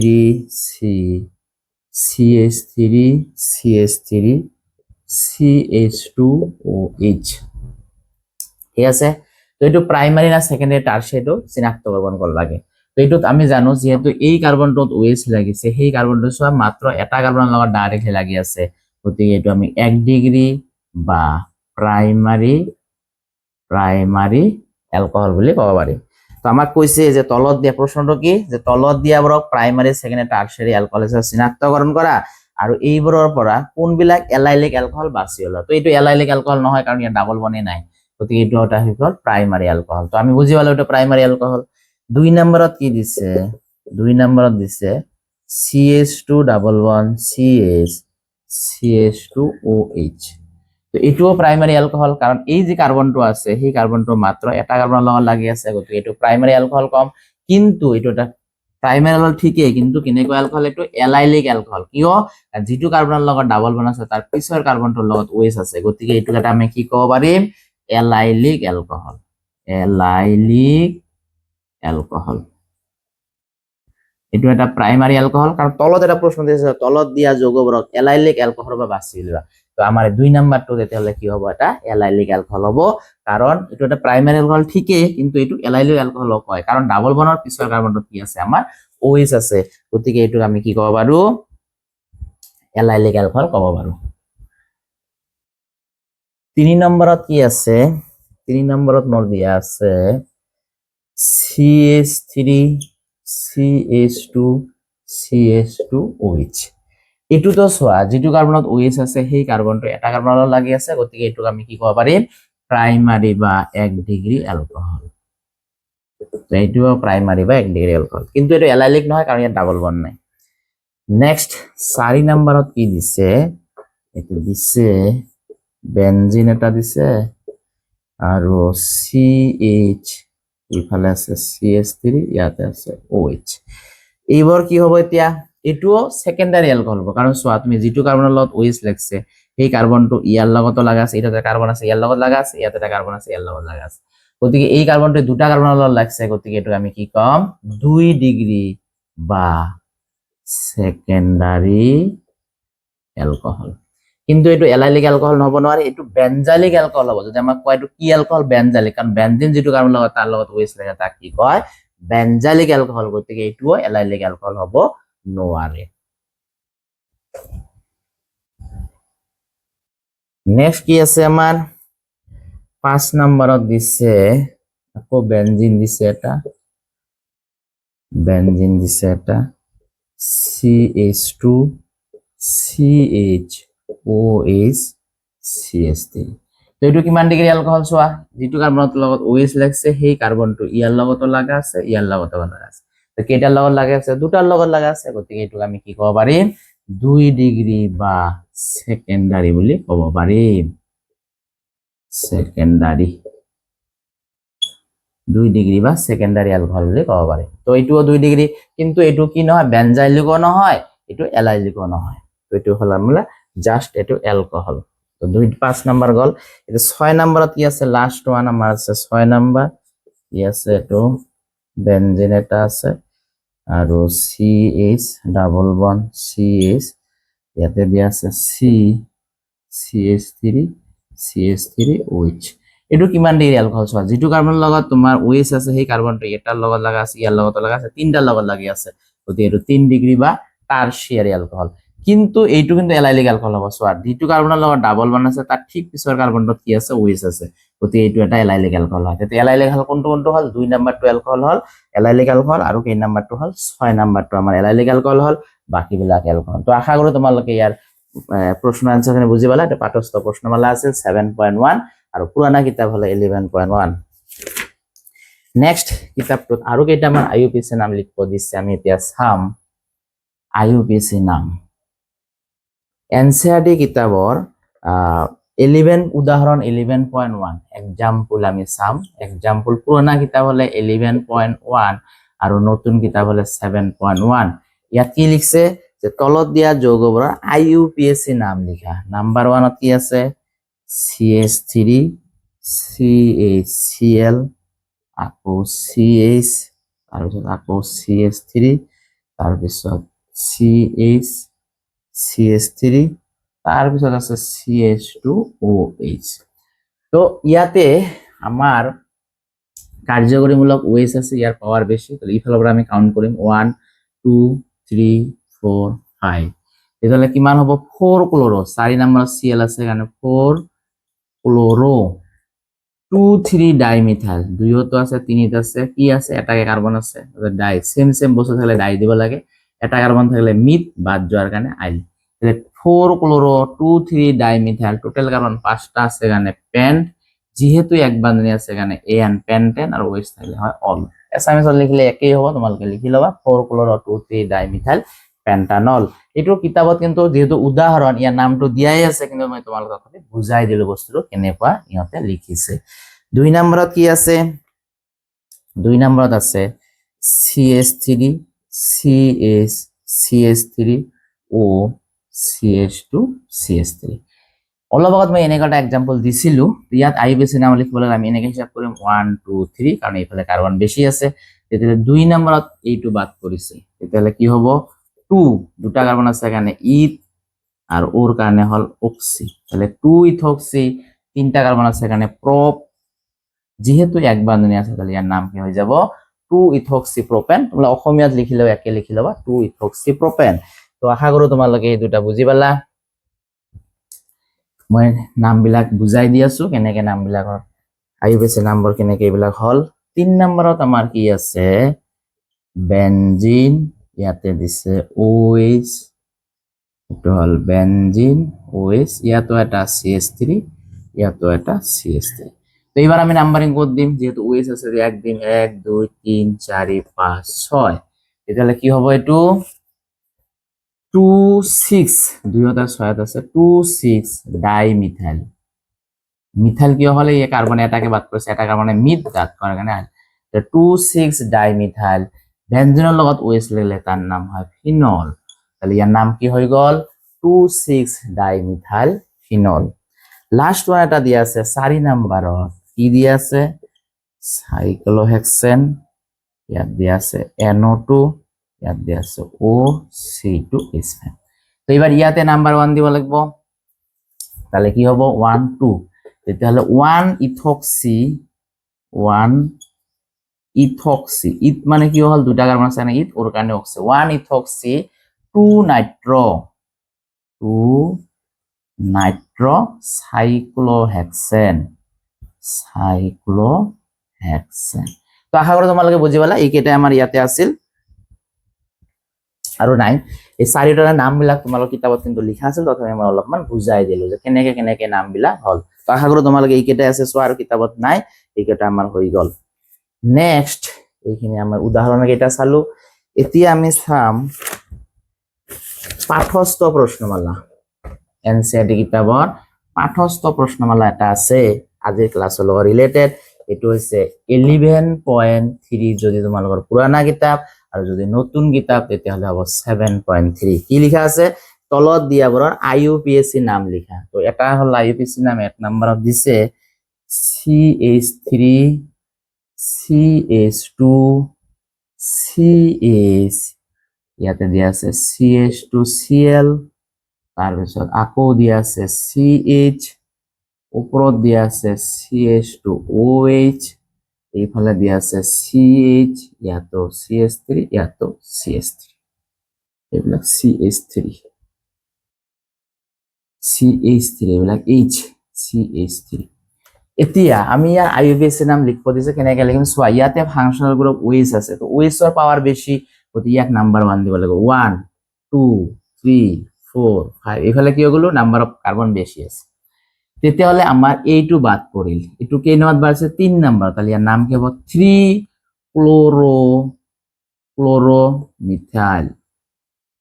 CH2OH ঠিক আছে তো এটো প্রাইমারি না সেকেন্ডারি টারশিয়ারি চিনাক্তকরণ করা লাগে। তো এটোত আমি জানো যেহেতু এই কার্বনটোত OH লাগিছে সেই কার্বনটো সোয়া মাত্র এটা কাৰ্বনৰ লগত ডাইৰেক্টলি লাগি আছে গতিকে এটো আমি 1 ডিগ্ৰি বা প্ৰাইমাৰি অ্যালকোহল বুলি ক'ব পাৰি। তো আমাক কৈছে যে তলত দিয়া প্ৰশ্নটো কি যে তলত দিয়াবোৰক প্ৰাইমাৰি সেকেন্ডাৰি টাৰশিয়াৰি অ্যালকোহল হিচাপে চিনাক্তকৰণ কৰা আৰু এইবোৰৰ পৰা কোনবিলাক এলাইলিক অ্যালকোহল বাছি ওলা। তো এইটো এলাইলিক অ্যালকোহল নহয় কাৰণ ইয়াৰ ডাবল বনে নাই গতিকে এইটো এটা হল প্ৰাইমাৰি অ্যালকোহল। তো আমি বুঝি পালো এটা প্ৰাইমাৰি অ্যালকোহল। 2 নম্বৰত কি দিছে 2 নম্বৰত দিছে CH211 CH2OH তো এটোও প্ৰাইমাৰি অ্যালকোহল কাৰণ এই যে কাৰ্বনটো আছে সেই কাৰ্বনটো মাত্ৰ এটা কাৰ্বনৰ লগত লাগি আছে গতিকে এটো প্ৰাইমাৰি অ্যালকোহল কম কিন্তু এটোটা প্ৰাইমাৰি অ্যালকোহল ঠিকই কিন্তু কেনেকুৱা অ্যালকোহল এটো এলাইলিক অ্যালকোহল কিয় যেটো কাৰ্বনৰ লগত ডাবল বন আছে তাৰ পিছৰ কাৰ্বনটোৰ লগত OH আছে গতিকে এটো এটা আমি কি ক'ব পাৰিম এলাইলিক অ্যালকোহল এলাইলিক অ্যালকোহল এটো এটা প্ৰাইমাৰি অ্যালকোহল কাৰণ তলত এটা প্ৰশ্ন দিয়েছে তলত দিয়া যৌগবোৰক এলাইলিক অ্যালকোহল বা বাছি উলিওৱা। তো তো আমাৰ 2 নম্বৰটো তেতিয়াহলে কি হ'ব এটা এলাইলিক এলকহল হ'ব কাৰণ এটো এটা প্ৰাইমাৰী এলকহল ঠিকই কিন্তু এটো এলাইলিক এলকহল হয় কাৰণ ডাবল বনৰ পিছৰ কাৰ্বনটো কি আছে আমাৰ OH আছে গতিকে এটো আমি কি ক'ব পাৰো এলাইলিক এলকহল ক'ব পাৰো 3 নম্বৰত কি আছে 3 নম্বৰত মোৰ দিয়া আছে CH3 CH2 CH2OH এটো তো সোয়া যেটো কার্বনত OH আছে সেই কার্বনটো এটা কার্বনত লাগি আছে গতিকে এটো আমি কি কব পাৰিম প্ৰাইমাৰী বা 1 ডিগ্ৰী এলকহল তো এটো প্ৰাইমাৰী বা 1 ডিগ্ৰী এলকহল কিন্তু এটো এলাইলিক নহয় কাৰণ ইয়াত ডাবল বন্ড নাই নেক্সট 4 নম্বৰত কি দিছে এটো দিছে বেনজিন এটা দিছে আৰু CH ইফালে আছে CH3 ইয়াতে আছে OH এইবাৰ কি হ'ব এতিয়া এটো সেকেন্ডাৰী এলকহল হ'ব কাৰণ সোয়া তুমি যেটো কাৰ্বনৰ লগত OH লাগছে সেই কাৰ্বনটো ইয়াৰ লগত লাগা আছে এটাতে কাৰ্বন আছে ইয়াৰ লগত লাগা আছে ইয়াতে এটা কাৰ্বন আছে ইয়াৰ লগত লাগা আছে গতিকে এই কাৰ্বনটো দুটা কাৰ্বনৰ লগত লাগছে গতিকে এটো আমি কি কম 2 ডিগ্ৰী বা সেকেন্ডাৰী এলকহল কিন্তু এটো এলাইলিক এলকহল নহব নোৱাৰে এটো বেনজালিক এলকহল হ'ব যদি আমাক কয় এটো কি এলকহল বেনজালিক কাৰণ বেনজিন যেটো কাৰ্বনৰ লগত তাৰ লগত OH লাগে তাক কি কয় বেনজালিক এলকহল গতিকে এটো এলাইলিক এলকহল হ'ব নোৱাৰে নেক্সট কি আছে আমাৰ 5 নম্বৰত দিছে আকৌ বেনজিন দিছে এটা CH2 CHOH CH3 তো এটো কিমান ডিগ্ৰী এলকহল সোয়া যেটো কাৰ্বনৰ লগত OH লাগছে সেই কাৰ্বনটো ইয়াৰ লগত লাগা আছে ইয়াৰ লগত লাগা আছে তো কেইটাৰ লগত লাগা আছে দুটাৰ লগত লাগা আছে গতিকে এটো আমি কি ক'ব পাৰিম 2 ডিগ্ৰী বা সেকেন্ডাৰী বুলি ক'ব পাৰিম সেকেন্ডাৰী 2 ডিগ্ৰী বা সেকেন্ডাৰী এলকহল বুলি ক'ব পাৰি তো এটো 2 ডিগ্ৰী কিন্তু এটো কি নহয় বেনজাইলিকো নহয় এটো এলাইলিকো নহয় তো এটো হল আমরা জাস্ট এটো এলকহল তো 5 নাম্বার গল এটা 6 নম্বৰত কি আছে লাস্ট ওয়ান আমাৰ আছে 6 নম্বৰ কি আছে এটো বেনজিন এটা আছে আৰু CH ডাবল বন্ড CH ইয়াতে দিয়া আছে CH3OH এটো কিমান ডিগ্ৰী এলকহল সোয়া যেটো কাৰ্বনৰ লগত তোমাৰ OH আছে সেই কাৰ্বনটো এটাৰ লগত লাগা আছে ইয়াৰ লগত লাগা আছে তিনটাৰ লগত লাগি আছে গতিকে এটো 3 ডিগ্ৰী বা টারশিয়ারি এলকহল কিন্তু এইটো কিন্তু এলাইলিক এলকহল হ'ব সোয়া যেটো কাৰ্বনৰ লগত ডাবল বন্ড আছে তাৰ ঠিক পিছৰ কার্বনটো কি আছে OH আছে গতিকে এইটো এটা এলাইলিক এলকহল হয় তেতে এলাইলিক এলকহল কোনটো হল 2 নম্বৰটো এলকহল হল এলাইলিক এলকহল আৰু কেই নম্বৰটো হল 6 নম্বৰটো আমাৰ এলাইলিক এলকহল হল বাকিবিলাক এলকহল তো আশা কৰো তোমালোকে ইয়াৰ প্ৰশ্ন আনসাৰখিনি বুজি পালা এটা পাঠস্থ প্ৰশ্নমালা আছে 7.1 আৰু পুৰানা কিতাপ হলে 11.1 নেক্সট কিতাপটোত আৰু কেইটামান IUPAC নাম লিখিব দিছে আমি এতিয়া চাম IUPAC নাম NCERT কিতাপৰ 11 উদাহৰণ 11.1 এক্সাম্পল আমি চাম এক্সাম্পল পুৰানা কিতাপ হলে 11.1 আৰু নতুন কিতাপ হলে 7.1 ইয়াত কি লিখছে যে তলত দিয়া যৌগবোৰৰ IUPAC নাম লিখা নাম্বাৰ 1 কি আছে CH3 CHCl আকৌ CH তাৰপিছত আকৌ CH3 তাৰপিছত CH CH3 তাৰপিছত আছে CH2OH তো ইয়াতে আমাৰ কাৰ্যকৰীমূলক OH আছে ইয়াৰ পাৱাৰ বেছি তো ইফালৰ পৰা আমি কাউন্ট কৰিম 1 2 3 4 5 এটালে কিমান হ'ব 4 ক্লোৰো 4 নম্বৰ Cl আছে কাৰণে 4 ক্লোৰো 2 3 ডাইমিথাইল দুইতো আছে তিনিত আছে কি আছে এটাকে কার্বন আছে ডাই সেম বস্তু থাকলে ডাই দিব লাগে এটা কার্বন থাকলে মিথ বাদ যাওয়ার কারণে আইল তাহলে 4 ক্লোরো 2 3 ডাইমিথাইল টোটাল কার্বন 5টা আছে কারণে পেন্ট যেহেতু এক বান্ধনী আছে কারণে এন পেন্টেন আর ওএইচ থাকলে হয় অল এসএমএস লিখলে একই হ'ব তোমালোকে লিখি লবা 4 ক্লোরো 2 3 ডাইমিথাইল পেন্টানল এটো কিতাবত কিন্তু যেহেতু উদাহরণ ইয়াৰ নামটো দিয়াই আছে কিন্তু মই তোমালোকক কথা বুজাই দিলো বস্তুটো কেনেকুৱা ইহতে লিখিছে 2 নম্বৰত কি আছে 2 নম্বৰত আছে CH3 CH CH3O CH2 CH3 অলপ আগত মই এনেকুৱা এক্সাম্পল দিছিলো ইয়াত IUPAC নাম লিখিবলৈ আমি এনেকৈ হিসাব কৰিম 1 2 3 কাৰণ এইফালে কাৰ্বন বেশি আছে তেতিয়ালে 2 নম্বৰত এইটো বাদ কৰিছে তেতিয়ালে কি হ'ব 2 দুটা কাৰ্বন আছে কাৰণে ই আর ওর কারণে হল অক্সি, তাহলে 2 ইথক্সি, 3টা কার্বন আছে এখানে প্রপ, যেহেতু এক বান্ধনী আছে তাহলে এর নাম কি হয়ে যাব 2 ইথক্সি প্রোপেন। তোমরা অসমীয়াত লিখিলেও একে লিখি লবা 2 ইথক্সি প্রোপেন। তো আশা কৰো তোমালোকে এই দুটা বুজি পালা। মই নামবিলাক বুজাই দি আছো কেনেকে নামবিলাকৰ আইউপিএসি নাম্বাৰ কেনেকে এইবিলাক হল। 3 নম্বৰত আমাৰ কি আছে বেনজিন, ইয়াতে দিছে OH, এটো হল বেনজিন OH, ইয়াতো এটা CH3, ইয়াতো এটা CH3। তো এবার আমি নাম্বারিং কোড দিম, যেহেতু OH আছে এক দিন 1 2 3 4 5 6, তাহলে কি হবে এটু 2 6, 2006 আছে 2 6 ডাইমিথাইল। মিথাইল কি হলে এই কার্বন এটাকে বাদ করেছে, এটা কার্বনে মিথ বাদ করে কেন, 2 6 ডাইমিথাইল। বেনজিনের লগত OH লাগলে তার নাম হয় ফিনল, তাহলে ইয়ার নাম কি হয়ে গল 2 6 ডাইমিথাইল ফিনল। লাস্ট ওয়ান এটা দিয়া আছে 4 নম্বরত, কি দিয়া আছে সাইক্লোহেক্সেন, ইয়াত দিয়া আছে NO2, ইয়াত দিয়া আছে OC2H5। তো এবার ইয়াতে নাম্বার 1 দিব লাগব, তাহলে কি হবো 1 2, তাহলে 1 ইথক্সি, 1 ইথক্সি, ইথ মানে কি হল দুটা কার্বন আছে না ইথ, ওর কারণে oxy, 1 ethoxy 2 nitro, 2 nitro cyclohexane, cyclohexane. তো আশা কৰো তোমালোকে বুজি পালা, এইকেইটা আমাৰ ইয়াতে আছিল আৰু নাই। এই চাৰিটাৰ নামবিলাক তোমালোকৰ কিতাপত কিন্তু লিখা আছিল, তথাপি মই অলপমান বুজাই দিলো যে কেনেকে কেনেকে নামবিলাক হল। তো আশা কৰো তোমালোকে এইকেইটা আছে চোৱা, আৰু কিতাপত নাই এইকেইটা আমাৰ হৈ গল। নেক্সট এইখিনি আমাৰ উদাহৰণ কেইটা চালো, এতিয়া আমি চাম পাঠস্থ প্ৰশ্নমালা। এনচিইআৰটি কিতাপৰ পাঠস্থ প্ৰশ্নমালা এটা আছে আজিৰ ক্লাছৰ লগত ৰিলেটেড, এটো হৈছে 11.3 যদি তোমালোকৰ পুৰানা কিতাপ, আৰু যদি নতুন কিতাপ তেতিয়াহলে হ'ব 7.3। কি লিখা আছে তলত দিয়াবোৰৰ আইইউপিএসি নাম লিখা। তো এটা হল আইইউপিএসি নাম, 1 নম্বৰত দিছে CH3 CH2 CH, ইয়াতে দিয়া আছে CH2Cl, তাৰপিছত আকৌ দিয়া আছে CH, ওপৰত দিয়া আছে CH2OH, এইফালে দিয়া আছে CH, ইয়াতো CH3, ইয়াতো CH3, এইবিলাক CH3 এইবিলাক H, CH3। এতিয়া আমি ইয়াৰ আইইউপিএসি নাম লিখব দিছে, কেনেকে লিখিম চোৱা, ইয়াতে ফাংশনাল গ্ৰুপ OH আছে, তো OH ৰ পাৱাৰ বেশি, গতিকে ইয়াক নাম্বার 1 দিব লাগিব, 1 2 3 4 5, এইফালে কি হলো নাম্বার অফ কার্বন বেশি আছে, তেতিয়াহলে আমাৰ এইটো বাদ পৰিল, এইটো কেই নম্বৰত বাঢ়িছে 3 নম্বৰ, তাহলে ইয়াৰ নাম কি হ'ব 3 ক্লোৰোমিথাইল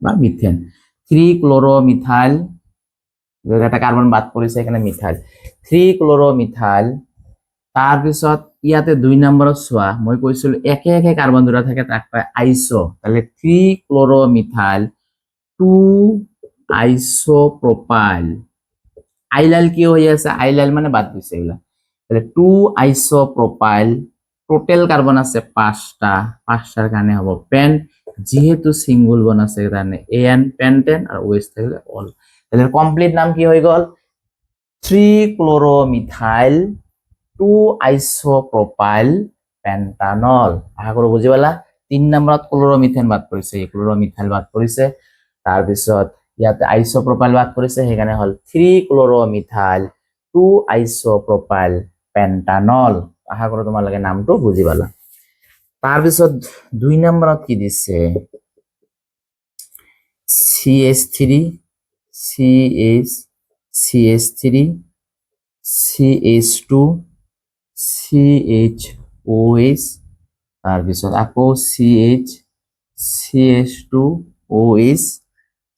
বা মিথেন, 3 ক্লোৰোমিথাইল, একটা কাৰ্বন বাদ পৰিছে এখানে মিথাইল, 3 ক্লোৰোমিথাইল। তাৰপিছত ইয়াতে 2 নম্বৰত চোৱা, মই কৈছিল একে একে কার্বন দুটা থাকে তাক পায় আইসো, তাহলে 3 ক্লোরোমিথাইল 2 আইসোপ্রোপাইল। আইলাইল কি হয়ে আছে, আইলাইল মানে বাদ দিছে এগুলা, তাহলে 2 আইসোপ্রোপাইল, টোটাল কার্বন আছে 5টা, 5টার কারণে হবে পেন, যেহেতু সিঙ্গল বন আছে কারণে এন পেন্টেন, আর ওএইচ থাকলে অল, তাহলে কমপ্লিট নাম কি হয়ে গল 3 ক্লোরোমিথাইল 2 আইসোপ্রোপাইল পেন্টানল। আশা কৰো বুজি পালা। 3 নম্বৰত ক্লোৰোমিথেন বাদ পৰিছে, ক্লোৰোমিথাইল বাদ পৰিছে, তাৰপিছত ইয়াতে আইসোপ্ৰোপাইল বাদ পৰিছে, সেইকাৰণে হল 3 ক্লোৰোমিথাইল 2 আইসোপ্ৰোপাইল পেন্টানল। আশা কৰো তোমালোকে নামটো বুজি পালা। তাৰপিছত 2 নম্বৰত কি দিছে CH3 CH3 CH2 CHOH, তাৰপিছত আকৌ CH CH2OH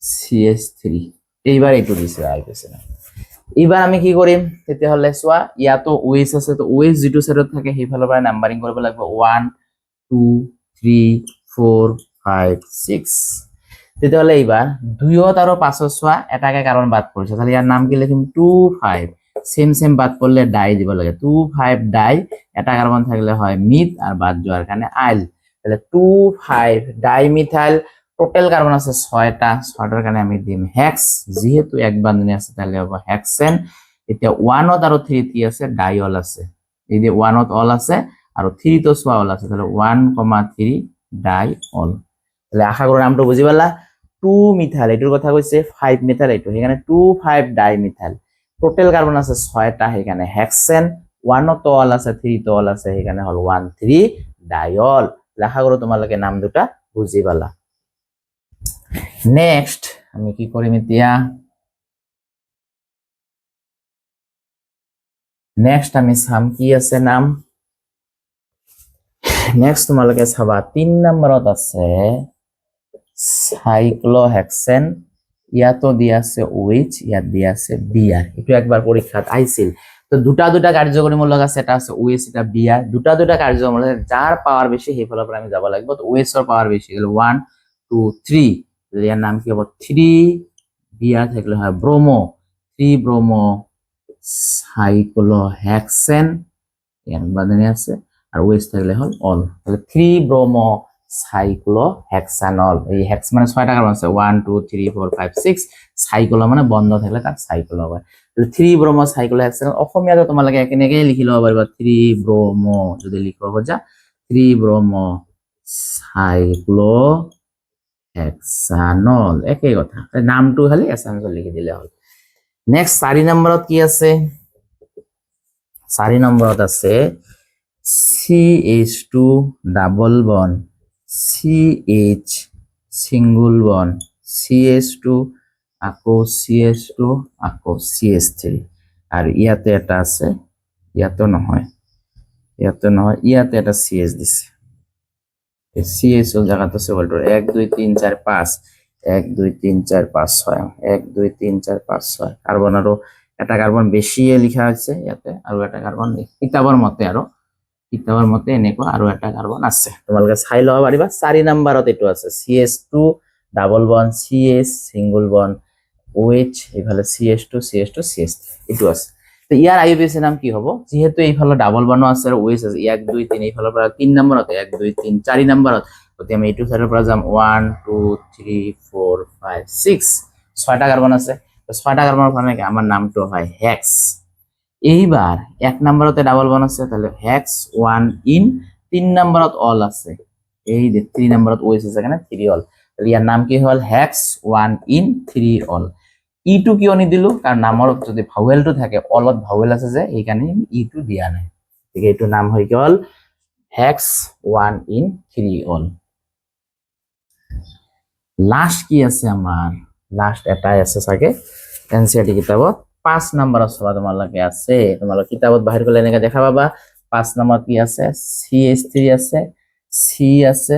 CH3, এইবাৰ এইটো দিছে আইপিএসি। এইবাৰ আমি কি কৰিম তেতিয়াহলে চোৱা, ইয়াতো OH আছে, তো OH যেটো সাইডত থাকে সেইফালৰ পৰা নাম্বাৰিং কৰিব লাগিব 1 2 3 4 5 6। তেতিয়াহলে এইবাৰ 2ত আৰু 5ত চোৱা এটাকে কাৰণ বাদ পৰিছে, তাহলে ইয়াৰ নাম কি লিখিম 2 5, সেম সেম বাদ পড়লে ডাই দিব লাগে, 2 5 ডাই, এটা কার্বন থাকলে হয় মিথ আর বাদ যাওয়ার কারণে আইল, তাহলে 2 5 ডাইমিথাইল টোটাল কার্বন আছে 6টা 6টার কারণে আমি দিম হেক্স যেহেতু এক বান্ধনী আছে তাহলে হবে হেক্সেন এটা 1ত আর 3 তে আছে ডাইঅল আছে এই যে 1ত অল আছে আর 3 তো সোয়া অল আছে তাহলে 1,3 ডাইঅল তাহলে আশা করি নামটো বুঝি পালা 2 মিথাইল এটার কথা কইছে 5 মিথাইল এটো এখানে 2,5 ডাইমিথাইল টোটাল কার্বন আছে 6টা এখানে হেক্সেন 1ত অল আছে 3 তো অল আছে এখানে হল 1,3 ডাইঅল আশা করি তোমালোকে নাম দুটা বুঝি পালা নেক্সট আমি কি কৰিম এতিয়া নেক্সট আমি চাম কি আছে নাম নেক্সট তোমালোকে চাবা 3 নম্বৰত আছে সাইক্লোহেক্সেন ইয়াতো দিয়া আছে OH ইয়াত দিয়া আছে Br এটো একবার পরীক্ষাত আইছিল তো দুটা দুটা কার্যকরীমূলক আছে এটা আছে OH এটা Br দুটা দুটা কার্যকরীমূলক যার পাওয়ার বেশি সেই ফলাফল আমি যাব লাগিব তো OH এর পাওয়ার বেশি হলো 1 2 3 এর নাম কি হবে 3 Br থাকলে হয় ব্রোমো 3 ব্রোমো সাইক্লোহেক্সেন এর বাদনে আছে আর OH থাকলে হল অল তাহলে 3 ব্রোমো সাইক্লোহেক্সানল এই হেক্স মানে 6টা কার্বন আছে 1 2 3 4 5 6 সাইক্লো মানে বন্ধ থাকলে তাক সাইক্লো হবে তাহলে 3 ব্রোমো সাইক্লোহেক্সানল অসমীয়াতে তোমালোকে একেনেকে লিখি লব পাৰিবা 3 ব্রোমো যদি লিখব খোজা 3 ব্রোমো সাইক্লোহেক্সানল একই কথা নামটো খালি এসামস লিখি দিলে হল নেক্সট 4 নম্বৰত কি আছে 4 নম্বৰত আছে CH2 double bond CH single bond CH2 আকৌ CH2 আকৌ CH3 আর ইয়াতে এটা আছে ইয়াতে নহয় ইয়াতে এটা CH দিছে এই CH এর জায়গাতে আছে বলতো 1 2 3 4 5 1 2 3 4 5 6 1 2 3 4 5 6 কার্বন আরো এটা কার্বন বেশি লিখা আছে ইয়াতে আর এটা কার্বন কিতাবৰ মতে এনেকুৱা আৰু এটা কাৰ্বন আছে তোমালোকে চাই লব পাৰিবা 4 নম্বৰত এটো আছে CH2 double bond CH single bond OH এইফালে CH2 CH3 এটো আছে তো ইয়াৰ আইইউপিএসি নাম কি হ'ব যেহেতু এইফালে ডাবল বন্ড আছে আৰু OH আছে 1 2 3 এইফালৰ পৰা 3 নম্বৰত 1 2 3 4 নম্বৰত গতি আমি এটো সাইডৰ পৰা যাম 1 2 3 4 5 6 ছয়টা কার্বন আছে তো ছয়টা কার্বনের কারণে আমার নামটো হয় হেক্স এইবার 1 নম্বরতে ডাবল বন্ড আছে তাহলে হেক্স 1 ইন 3 নম্বরত অল আছে এই যে 3 নম্বরত OH আছে এখানে 3 অল তাহলে ইয়ার নাম কি হল হেক্স 1 ইন 3 অল E2 কিয় নি দিলু কারণ নামৰ যদি ভাৱেলটো থাকে অলত ভাৱেল আছে যে এইখানে E2 দিয়া নাই ঠিক এইটো নাম হৈ গল হেক্স 1 ইন 3 অল লাস্ট কি আছে আমার লাস্ট এটাই আছে সাকে এনসিআরটি কিতাবত 5 নম্বর সবা তোমালোকে আছে তোমালোক কিতাবত বাহিৰ গলে এনেকা দেখা পাবা 5 নম্বৰ কি আছে CH3 আছে C আছে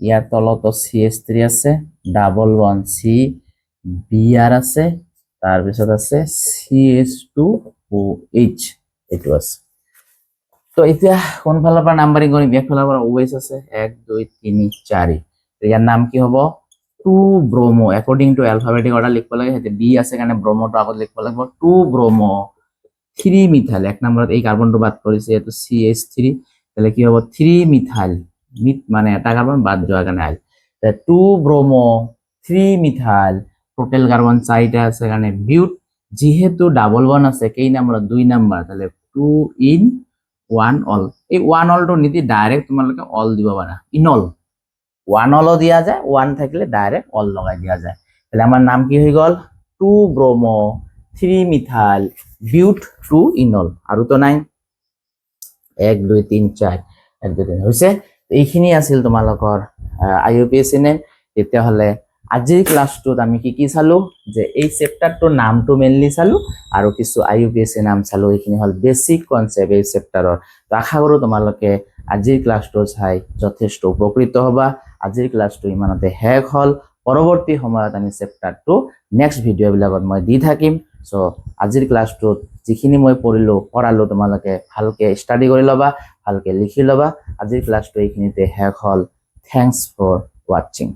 ইয়াৰ তলত CH3 আছে ডাবল বন্ড C Br আছে তাৰ পিছত আছে CH2OH এটো আছে তো এতিয়া কোন ফালৰ পৰা নাম্বাৰিং কৰি ব্যাক ফালৰ পৰা OH আছে 1 2 3 4 ইয়াৰ নাম কি হ'ব 2 bromo according to alphabetic order লিখব লাগে হেতে বি আছে কারণে ব্রোমোটো আগত লিখব লাগিব 2 ব্রোমো 3 মিথাইল এক নম্বৰত এই কাৰ্বনটো বাদ কৰিছে এটো CH3 তাহলে কি হ'ব 3 মিথাইল মানে এটা কার্বন বাদ যোৱাৰ কাৰণে আইল 2 ব্ৰোমো 3 মিথাইল টোটাল কাৰ্বন 4টা আছে কাৰণে বিউট যেহেতু ডাবল বন্ড আছে কেই নম্বৰত 2 নম্বৰ তাহলে 2 ইন 1 অল এই 1 অলটো নিদি ডাইৰেক্ট তোমালোকে অল দিব পাৰা ইনল 1 অল দিয়া যায় 1 থাকলে ডাইরেক্ট অল লগাই দিয়া যায় তাহলে আমার নাম কি হই গল 2 ব্রোমো 3 মিথাইল বিউট 2 ইনল আৰু তো নাই 1 2 3 4 1 2 3 হৈছে এইখিনি আছিল তোমালোকৰ আইইউপিএসি নেম এতিয়া হলে আজিৰ ক্লাসটোত আমি কি চালো যে এই চ্যাপ্টাৰটোৰ নামটো মেইনলি চালো আৰু কিছু আইইউপিএসি নাম চালো এইখিনি হল বেসিক কনসেপ্ট এই চ্যাপ্টাৰৰ তো আশা কৰো তোমালোকে আজিৰ ক্লাসটো চাই যথেষ্ট উপকৃত হবা আজিৰ ক্লাসটো ইমানতে শেষ হল পৰৱৰ্তী সময়ত আমি চ্যাপ্টাৰটো নেক্সট ভিডিও বিলাকত মই দি থাকিম সো আজিৰ ক্লাসটোত যিখিনি মই পঢ়ালো তোমালোকে ভালকে ষ্টাডি কৰি লবা ভালকে লিখি লবা আজিৰ ক্লাসটো এইখিনিতে শেষ হল থ্যাঙ্কস ফৰ ওয়াচিং